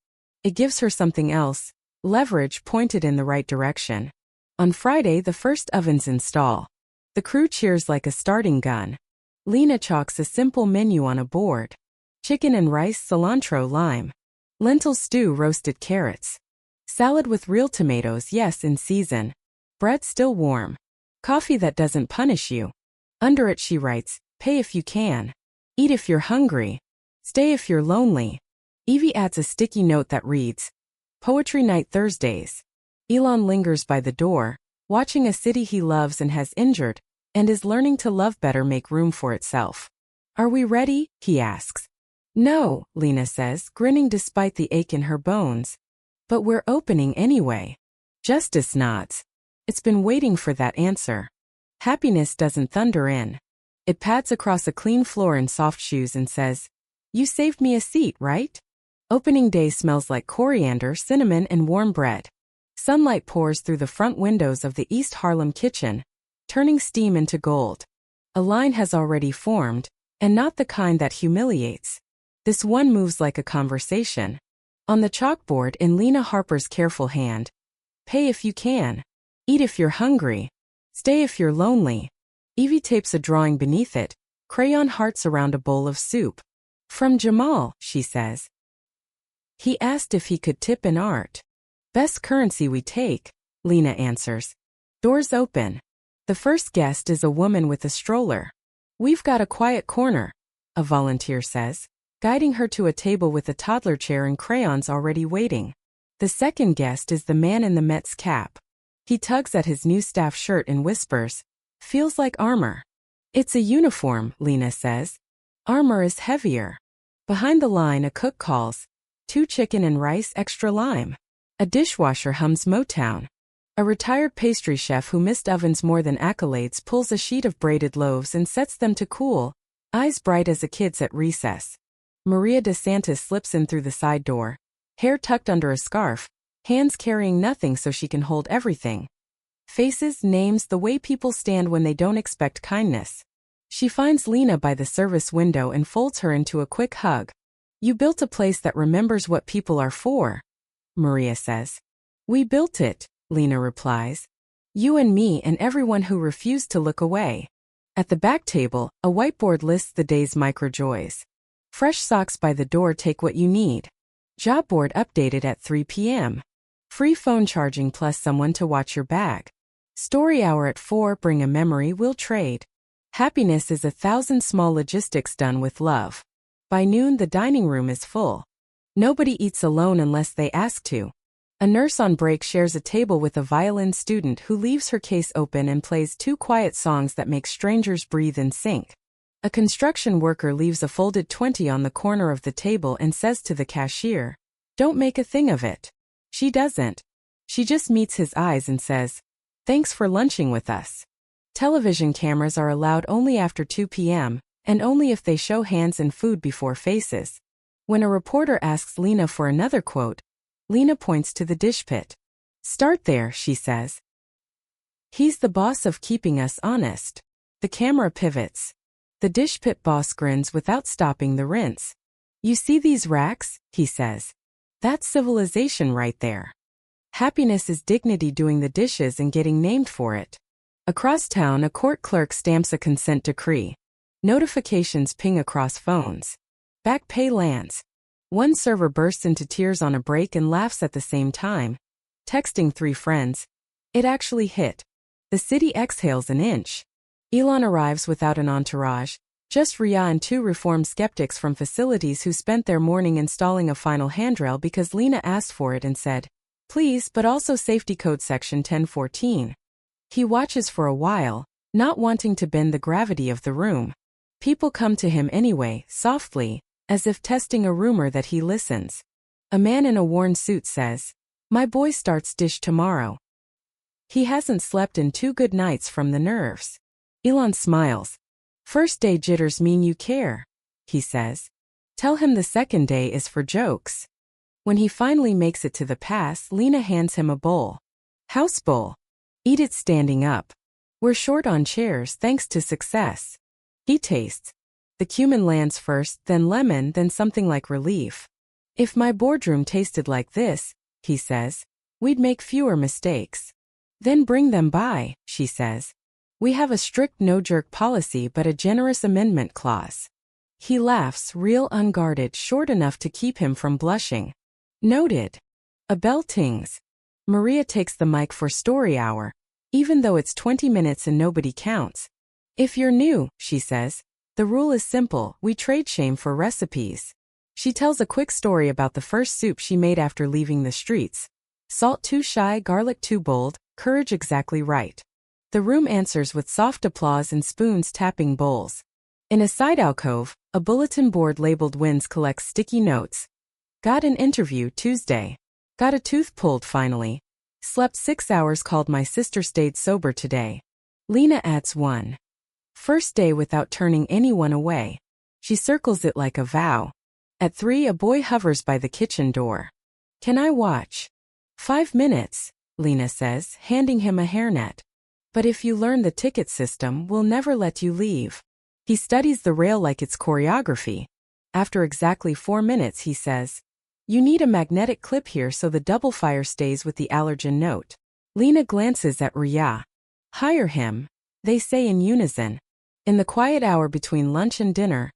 It gives her something else: leverage pointed in the right direction. On Friday, the first ovens install. The crew cheers like a starting gun. Lena chalks a simple menu on a board: chicken and rice, cilantro, lime. Lentil stew, roasted carrots. Salad with real tomatoes, yes, in season. Bread still warm. Coffee that doesn't punish you. Under it she writes, "Pay if you can. Eat if you're hungry. Stay if you're lonely." Evie adds a sticky note that reads, "Poetry night Thursdays." Elon lingers by the door, watching a city he loves and has injured, and is learning to love better, make room for itself. "Are we ready?" he asks. "No," Lena says, grinning despite the ache in her bones. "But we're opening anyway." Justice nods. It's been waiting for that answer. Happiness doesn't thunder in. It pads across a clean floor in soft shoes and says, "You saved me a seat, right?" Opening day smells like coriander, cinnamon, and warm bread. Sunlight pours through the front windows of the East Harlem kitchen, turning steam into gold. A line has already formed, and not the kind that humiliates. This one moves like a conversation. On the chalkboard in Lena Harper's careful hand, "Pay if you can. Eat if you're hungry. Stay if you're lonely." Evie tapes a drawing beneath it, crayon hearts around a bowl of soup. "From Jamal," she says. "He asked if he could tip in art." "Best currency we take," Lena answers. Doors open. The first guest is a woman with a stroller. "We've got a quiet corner," a volunteer says, guiding her to a table with a toddler chair and crayons already waiting. The second guest is the man in the Mets cap. He tugs at his new staff shirt and whispers, "Feels like armor." "It's a uniform," Lena says. "Armor is heavier." Behind the line, a cook calls, "2 chicken and rice, extra lime." A dishwasher hums Motown. A retired pastry chef who missed ovens more than accolades pulls a sheet of braided loaves and sets them to cool, eyes bright as a kid's at recess. Maria DeSantis slips in through the side door, hair tucked under a scarf, hands carrying nothing so she can hold everything. Faces, names, the way people stand when they don't expect kindness. She finds Lena by the service window and folds her into a quick hug. "You built a place that remembers what people are for," Maria says. "We built it," Lena replies. "You and me and everyone who refused to look away." At the back table, a whiteboard lists the day's micro-joys. Fresh socks by the door, take what you need. Job board updated at 3 p.m. Free phone charging plus someone to watch your bag. Story hour at 4, bring a memory, we'll trade. Happiness is 1,000 small logistics done with love. By noon, the dining room is full. Nobody eats alone unless they ask to. A nurse on break shares a table with a violin student who leaves her case open and plays 2 quiet songs that make strangers breathe in sync. A construction worker leaves a folded 20 on the corner of the table and says to the cashier, "Don't make a thing of it." She doesn't. She just meets his eyes and says, "Thanks for lunching with us." Television cameras are allowed only after 2 p.m., and only if they show hands and food before faces. When a reporter asks Lena for another quote, Lena points to the dish pit. "Start there," she says. "He's the boss of keeping us honest." The camera pivots. The dish pit boss grins without stopping the rinse. "You see these racks?" he says. "That's civilization right there. Happiness is dignity doing the dishes and getting named for it." Across town, a court clerk stamps a consent decree. Notifications ping across phones. Back pay lands. One server bursts into tears on a break and laughs at the same time. Texting 3 friends. It actually hit. The city exhales an inch. Elon arrives without an entourage, Just Ria and two reformed skeptics from facilities who spent their morning installing a final handrail because Lena asked for it and said, "Please, but also safety code section 1014. He watches for a while, not wanting to bend the gravity of the room. People come to him anyway, softly, as if testing a rumor that he listens. A man in a worn suit says, "My boy starts dish tomorrow. He hasn't slept in 2 good nights from the nerves." Elon smiles. "First day jitters mean you care," he says. "Tell him the second day is for jokes." When he finally makes it to the pass, Lena hands him a bowl. "House bowl. Eat it standing up. We're short on chairs thanks to success." He tastes. The cumin lands first, then lemon, then something like relief. "If my boardroom tasted like this," he says, "we'd make fewer mistakes." "Then bring them by," she says. "We have a strict no-jerk policy but a generous amendment clause." He laughs, real unguarded, short enough to keep him from blushing. Noted. A bell tings. Maria takes the mic for story hour, even though it's 20 minutes and nobody counts. "If you're new," she says, "the rule is simple, we trade shame for recipes." She tells a quick story about the first soup she made after leaving the streets. Salt too shy, garlic too bold, courage exactly right. The room answers with soft applause and spoons tapping bowls. In a side alcove, a bulletin board labeled "Wins" collects sticky notes. "Got an interview Tuesday. Got a tooth pulled finally. Slept 6 hours, called my sister, stayed sober today." Lena adds one. "First day without turning anyone away." She circles it like a vow. At 3, a boy hovers by the kitchen door. "Can I watch?" 5 minutes, Lena says, handing him a hairnet. "But if you learn the ticket system, we'll never let you leave." He studies the rail like it's choreography. After exactly 4 minutes, he says, "You need a magnetic clip here so the double fire stays with the allergen note." Lena glances at Ria. "Hire him," they say in unison. In the quiet hour between lunch and dinner,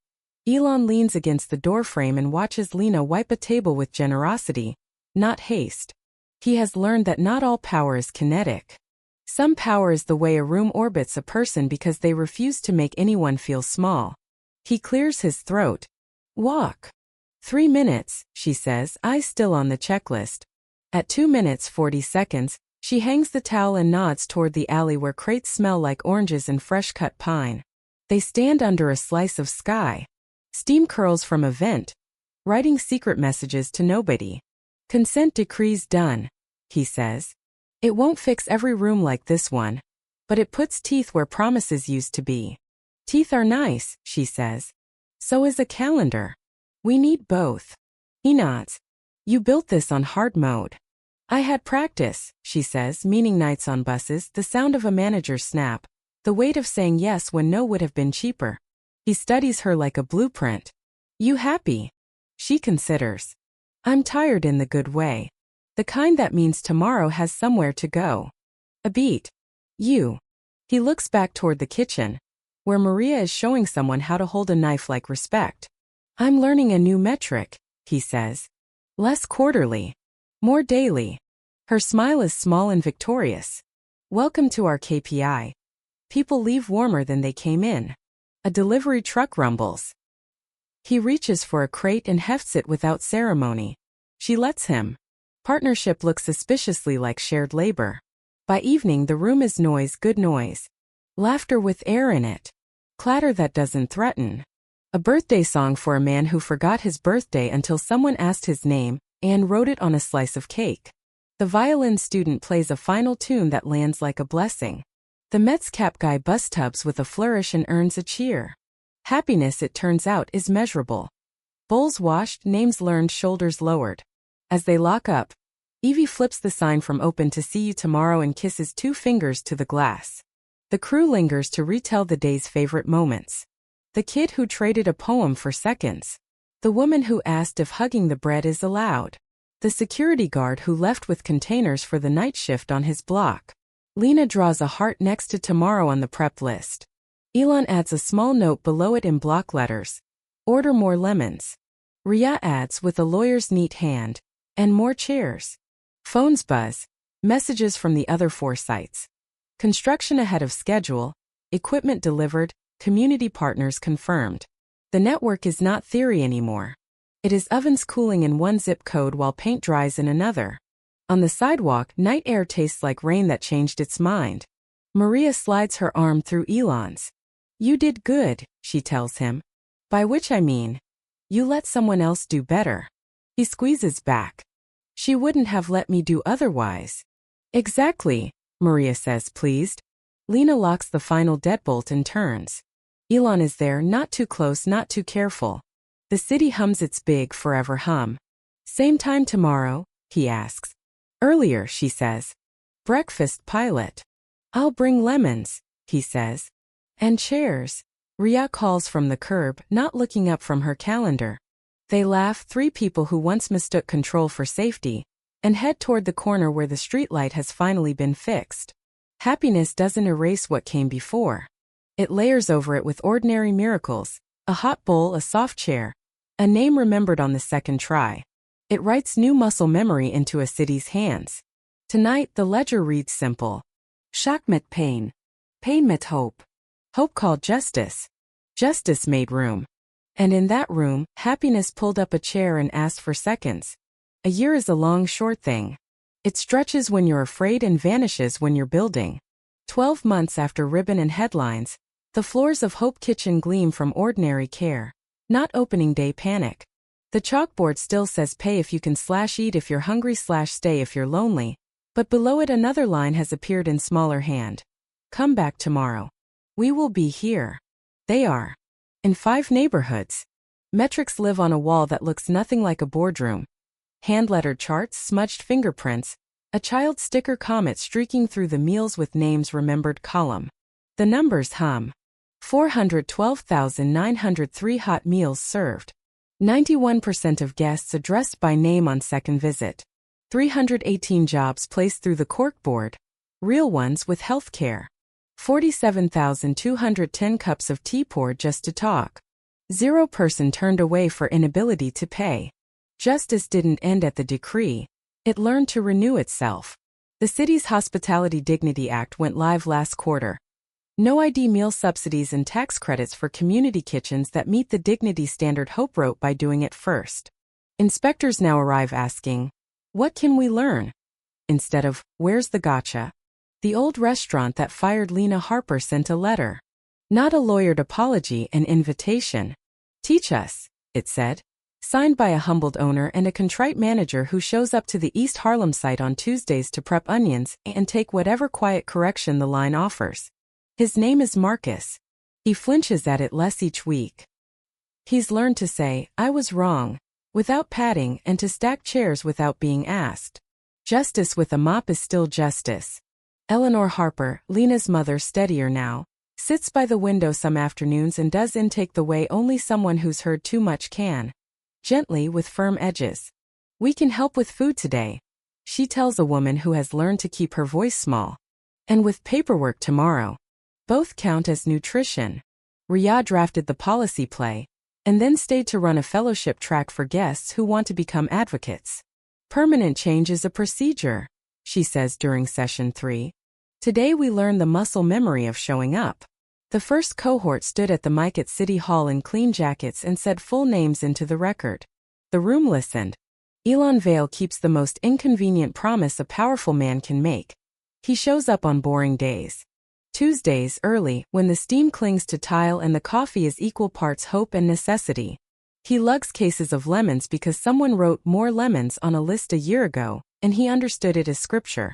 Elon leans against the doorframe and watches Lena wipe a table with generosity, not haste. He has learned that not all power is kinetic. Some power is the way a room orbits a person because they refuse to make anyone feel small. He clears his throat. "Walk." 3 minutes, she says, eyes still on the checklist. At 2 minutes 40 seconds, she hangs the towel and nods toward the alley where crates smell like oranges and fresh-cut pine. They stand under a slice of sky. Steam curls from a vent. Writing secret messages to nobody. "Consent decree's done," he says. "It won't fix every room like this one, but it puts teeth where promises used to be." "Teeth are nice," she says. "So is a calendar. We need both." He nods. "You built this on hard mode." "I had practice," she says, meaning nights on buses, the sound of a manager's snap, the weight of saying yes when no would have been cheaper. He studies her like a blueprint. "You happy?" She considers. "I'm tired in the good way. The kind that means tomorrow has somewhere to go." "A beat." "You." He looks back toward the kitchen, where Maria is showing someone how to hold a knife like respect. "I'm learning a new metric," he says. "Less quarterly. More daily." Her smile is small and victorious. "Welcome to our KPI. People leave warmer than they came in." A delivery truck rumbles. He reaches for a crate and hefts it without ceremony. She lets him. Partnership looks suspiciously like shared labor. By evening, the room is noise, good noise. Laughter with air in it. Clatter that doesn't threaten. A birthday song for a man who forgot his birthday until someone asked his name and wrote it on a slice of cake. The violin student plays a final tune that lands like a blessing. The Mets cap guy bus tubs with a flourish and earns a cheer. Happiness, it turns out, is measurable. Bowls washed, names learned, shoulders lowered. As they lock up, Evie flips the sign from "Open to see you tomorrow" and kisses 2 fingers to the glass. The crew lingers to retell the day's favorite moments. The kid who traded a poem for seconds. The woman who asked if hugging the bread is allowed. The security guard who left with containers for the night shift on his block. Lena draws a heart next to tomorrow on the prep list. Elon adds a small note below it in block letters. "Order more lemons." Ria adds with a lawyer's neat hand. "And more chairs." Phones buzz. Messages from the other 4 sites. Construction ahead of schedule. Equipment delivered. Community partners confirmed. The network is not theory anymore. It is ovens cooling in one zip code while paint dries in another. On the sidewalk, night air tastes like rain that changed its mind. Maria slides her arm through Elon's. You did good, she tells him. By which I mean, you let someone else do better. He squeezes back. She wouldn't have let me do otherwise. Exactly, Maria says, pleased. Lena locks the final deadbolt and turns. Elon is there, not too close, not too careful. The city hums its big forever hum. Same time tomorrow, he asks. Earlier, she says. Breakfast, pilot. I'll bring lemons, he says. And chairs. Ria calls from the curb, not looking up from her calendar. They laugh, three people who once mistook control for safety, and head toward the corner where the streetlight has finally been fixed. Happiness doesn't erase what came before. It layers over it with ordinary miracles, a hot bowl, a soft chair, a name remembered on the second try. It writes new muscle memory into a city's hands. Tonight, the ledger reads simple. Shock met pain. Pain met hope. Hope called justice. Justice made room. And in that room, happiness pulled up a chair and asked for seconds. A year is a long, short thing. It stretches when you're afraid and vanishes when you're building. 12 months after ribbon and headlines, the floors of Hope Kitchen gleam from ordinary care, not opening day panic. The chalkboard still says pay if you can / eat if you're hungry / stay if you're lonely, but below it another line has appeared in smaller hand. Come back tomorrow. We will be here. They are. In 5 neighborhoods. Metrics live on a wall that looks nothing like a boardroom. Hand-lettered charts, smudged fingerprints, a child sticker comet streaking through the meals with names remembered column. The numbers hum. 412,903 hot meals served. 91% of guests addressed by name on second visit. 318 jobs placed through the corkboard. Real ones with health care. 47,210 cups of tea poured just to talk. 0 person turned away for inability to pay. Justice didn't end at the decree. It learned to renew itself. The city's Hospitality Dignity Act went live last quarter. No ID meal subsidies and tax credits for community kitchens that meet the dignity standard Hope wrote by doing it first. Inspectors now arrive asking, what can we learn? Instead of, where's the gotcha? The old restaurant that fired Lena Harper sent a letter. Not a lawyered apology, an invitation. Teach us, it said. Signed by a humbled owner and a contrite manager who shows up to the East Harlem site on Tuesdays to prep onions and take whatever quiet correction the line offers. His name is Marcus. He flinches at it less each week. He's learned to say, I was wrong, without padding, and to stack chairs without being asked. Justice with a mop is still justice. Eleanor Harper, Lena's mother, steadier now, sits by the window some afternoons and does intake the way only someone who's heard too much can. Gently, with firm edges. We can help with food today, she tells a woman who has learned to keep her voice small. And with paperwork tomorrow. Both count as nutrition. Ria drafted the policy play, and then stayed to run a fellowship track for guests who want to become advocates. Permanent change is a procedure, she says during session 3. Today we learn the muscle memory of showing up. The first cohort stood at the mic at City Hall in clean jackets and said full names into the record. The room listened. Elon Vale keeps the most inconvenient promise a powerful man can make. He shows up on boring days. Tuesdays early, when the steam clings to tile and the coffee is equal parts hope and necessity. He lugs cases of lemons because someone wrote more lemons on a list a year ago, and he understood it as scripture.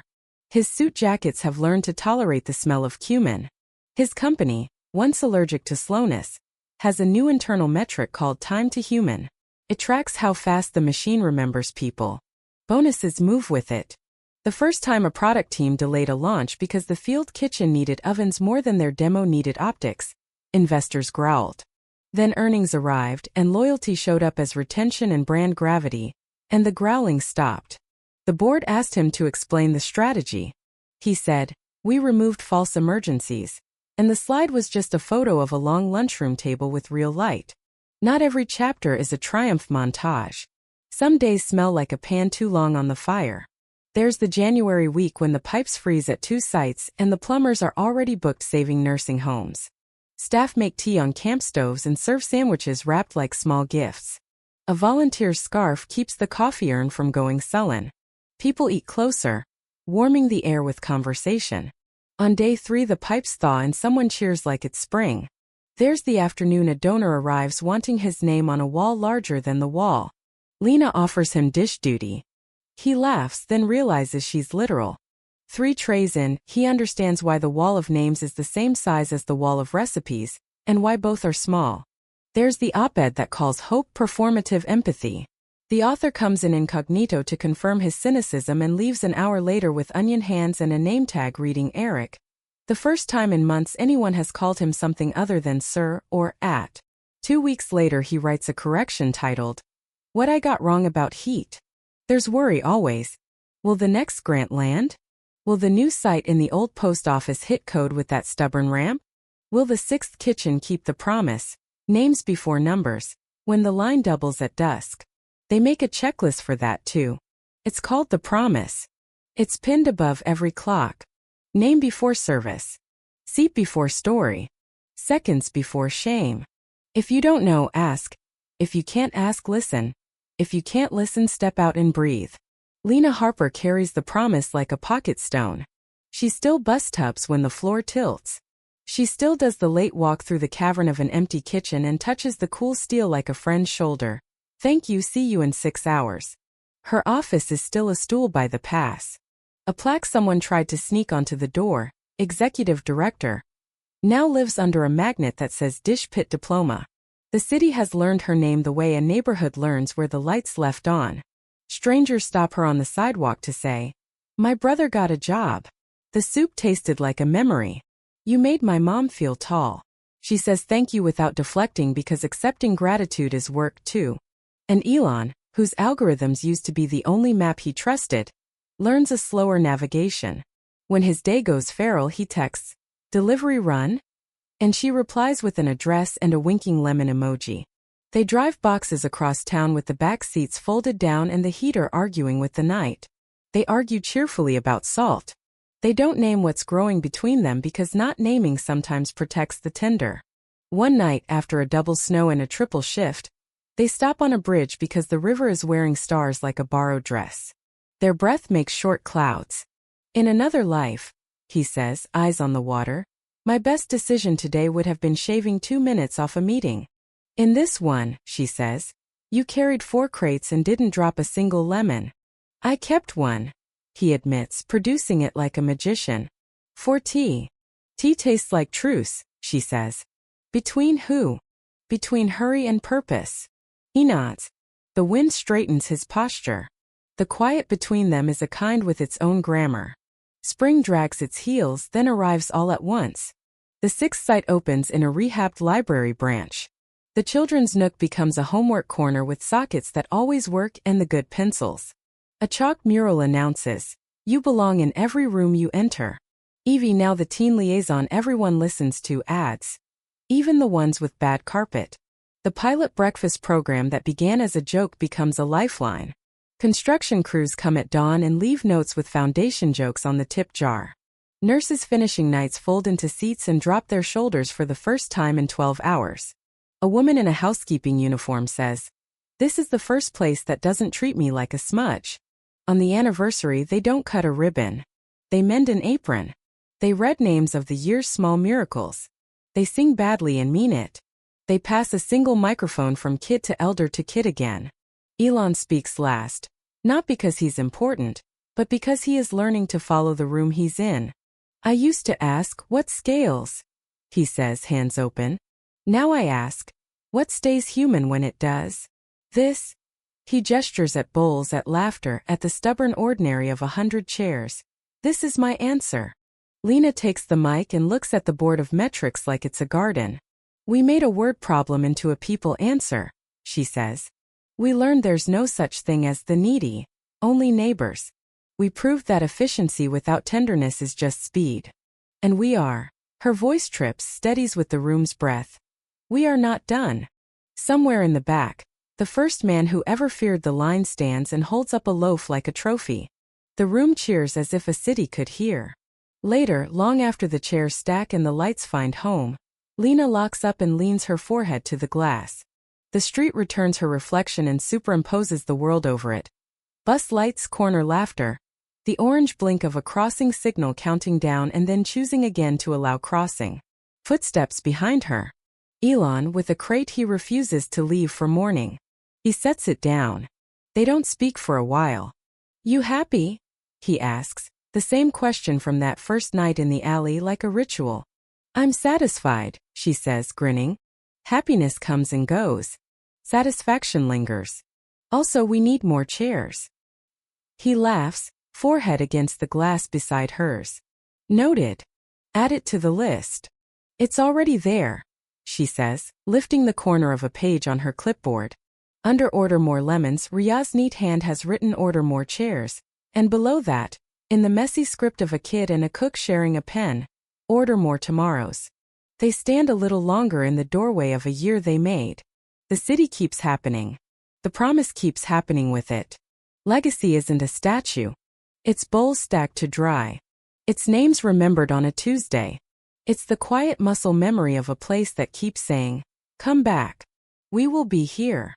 His suit jackets have learned to tolerate the smell of cumin. His company, once allergic to slowness, has a new internal metric called time to human. It tracks how fast the machine remembers people. Bonuses move with it. The first time a product team delayed a launch because the field kitchen needed ovens more than their demo needed optics, investors growled. Then earnings arrived and loyalty showed up as retention and brand gravity, and the growling stopped. The board asked him to explain the strategy. He said, we removed false emergencies, and the slide was just a photo of a long lunchroom table with real light. Not every chapter is a triumph montage. Some days smell like a pan too long on the fire. There's the January week when the pipes freeze at 2 sites and the plumbers are already booked saving nursing homes. Staff make tea on camp stoves and serve sandwiches wrapped like small gifts. A volunteer's scarf keeps the coffee urn from going sullen. People eat closer, warming the air with conversation. On day 3 the pipes thaw and someone cheers like it's spring. There's the afternoon a donor arrives wanting his name on a wall larger than the wall. Lena offers him dish duty. He laughs, then realizes she's literal. 3 trays in, he understands why the wall of names is the same size as the wall of recipes, and why both are small. There's the op-ed that calls hope performative empathy. The author comes in incognito to confirm his cynicism and leaves an hour later with onion hands and a name tag reading Eric. The first time in months anyone has called him something other than sir or at. 2 weeks later he writes a correction titled, "What I Got Wrong About Heat." There's worry always. Will the next grant land? Will the new site in the old post office hit code with that stubborn ramp? Will the 6th kitchen keep the promise? Names before numbers. When the line doubles at dusk. They make a checklist for that too. It's called the promise. It's pinned above every clock. Name before service. Seat before story. Seconds before shame. If you don't know, ask. If you can't ask, listen. If you can't listen, step out and breathe. Lena Harper carries the promise like a pocket stone. She still bus tubs when the floor tilts. She still does the late walk through the cavern of an empty kitchen and touches the cool steel like a friend's shoulder. Thank you, see you in 6 hours. Her office is still a stool by the pass. A plaque someone tried to sneak onto the door, executive director, now lives under a magnet that says Dish Pit Diploma. The city has learned her name the way a neighborhood learns where the lights left on. Strangers stop her on the sidewalk to say, "My brother got a job. The soup tasted like a memory. You made my mom feel tall." She says thank you without deflecting because accepting gratitude is work too. And Elon, whose algorithms used to be the only map he trusted, learns a slower navigation. When his day goes feral he texts, "Delivery run?" And she replies with an address and a winking lemon emoji. They drive boxes across town with the back seats folded down and the heater arguing with the night. They argue cheerfully about salt. They don't name what's growing between them because not naming sometimes protects the tender. One night, after a double snow and a triple shift, they stop on a bridge because the river is wearing stars like a borrowed dress. Their breath makes short clouds. "In another life," he says, eyes on the water, "my best decision today would have been shaving 2 minutes off a meeting. In this one," she says, "you carried 4 crates and didn't drop a single lemon." "I kept one," he admits, producing it like a magician. "For tea. Tea tastes like truce," she says. "Between who?" "Between hurry and purpose." He nods. The wind straightens his posture. The quiet between them is a kind with its own grammar. Spring drags its heels, then arrives all at once. The 6th site opens in a rehabbed library branch. The children's nook becomes a homework corner with sockets that always work and the good pencils. A chalk mural announces, "You belong in every room you enter." Evie, now the teen liaison everyone listens to, adds, "Even the ones with bad carpet." The pilot breakfast program that began as a joke becomes a lifeline. Construction crews come at dawn and leave notes with foundation jokes on the tip jar. Nurses finishing nights fold into seats and drop their shoulders for the first time in 12 hours. A woman in a housekeeping uniform says, "This is the first place that doesn't treat me like a smudge." On the anniversary they don't cut a ribbon. They mend an apron. They read names of the year's small miracles. They sing badly and mean it. They pass a single microphone from kid to elder to kid again. Elon speaks last. Not because he's important, but because he is learning to follow the room he's in. "I used to ask, what scales?" he says, hands open. "Now I ask, what stays human when it does? This?" He gestures at bowls, at laughter, at the stubborn ordinary of 100 chairs. "This is my answer." Lena takes the mic and looks at the board of metrics like it's a garden. "We made a word problem into a people answer," she says. "We learned there's no such thing as the needy, only neighbors. We proved that efficiency without tenderness is just speed. And we are." Her voice trips, steadies with the room's breath. "We are not done." Somewhere in the back, the first man who ever feared the line stands and holds up a loaf like a trophy. The room cheers as if a city could hear. Later, long after the chairs stack and the lights find home, Lena locks up and leans her forehead to the glass. The street returns her reflection and superimposes the world over it. Bus lights, corner laughter. The orange blink of a crossing signal counting down and then choosing again to allow crossing. Footsteps behind her. Elon with a crate he refuses to leave for morning. He sets it down. They don't speak for a while. "You happy?" he asks, the same question from that first night in the alley, like a ritual. "I'm satisfied," she says, grinning. Happiness comes and goes. Satisfaction lingers. Also, we need more chairs. He laughs, forehead against the glass beside hers. "Noted. Add it to the list." "It's already there," she says, lifting the corner of a page on her clipboard. Under "Order more lemons," Ria's neat hand has written "Order more chairs," and below that, in the messy script of a kid and a cook sharing a pen, "Order more tomorrows." They stand a little longer in the doorway of a year they made. The city keeps happening. The promise keeps happening with it. Legacy isn't a statue. It's bowls stacked to dry. Its name's remembered on a Tuesday. It's the quiet muscle memory of a place that keeps saying, "Come back. We will be here."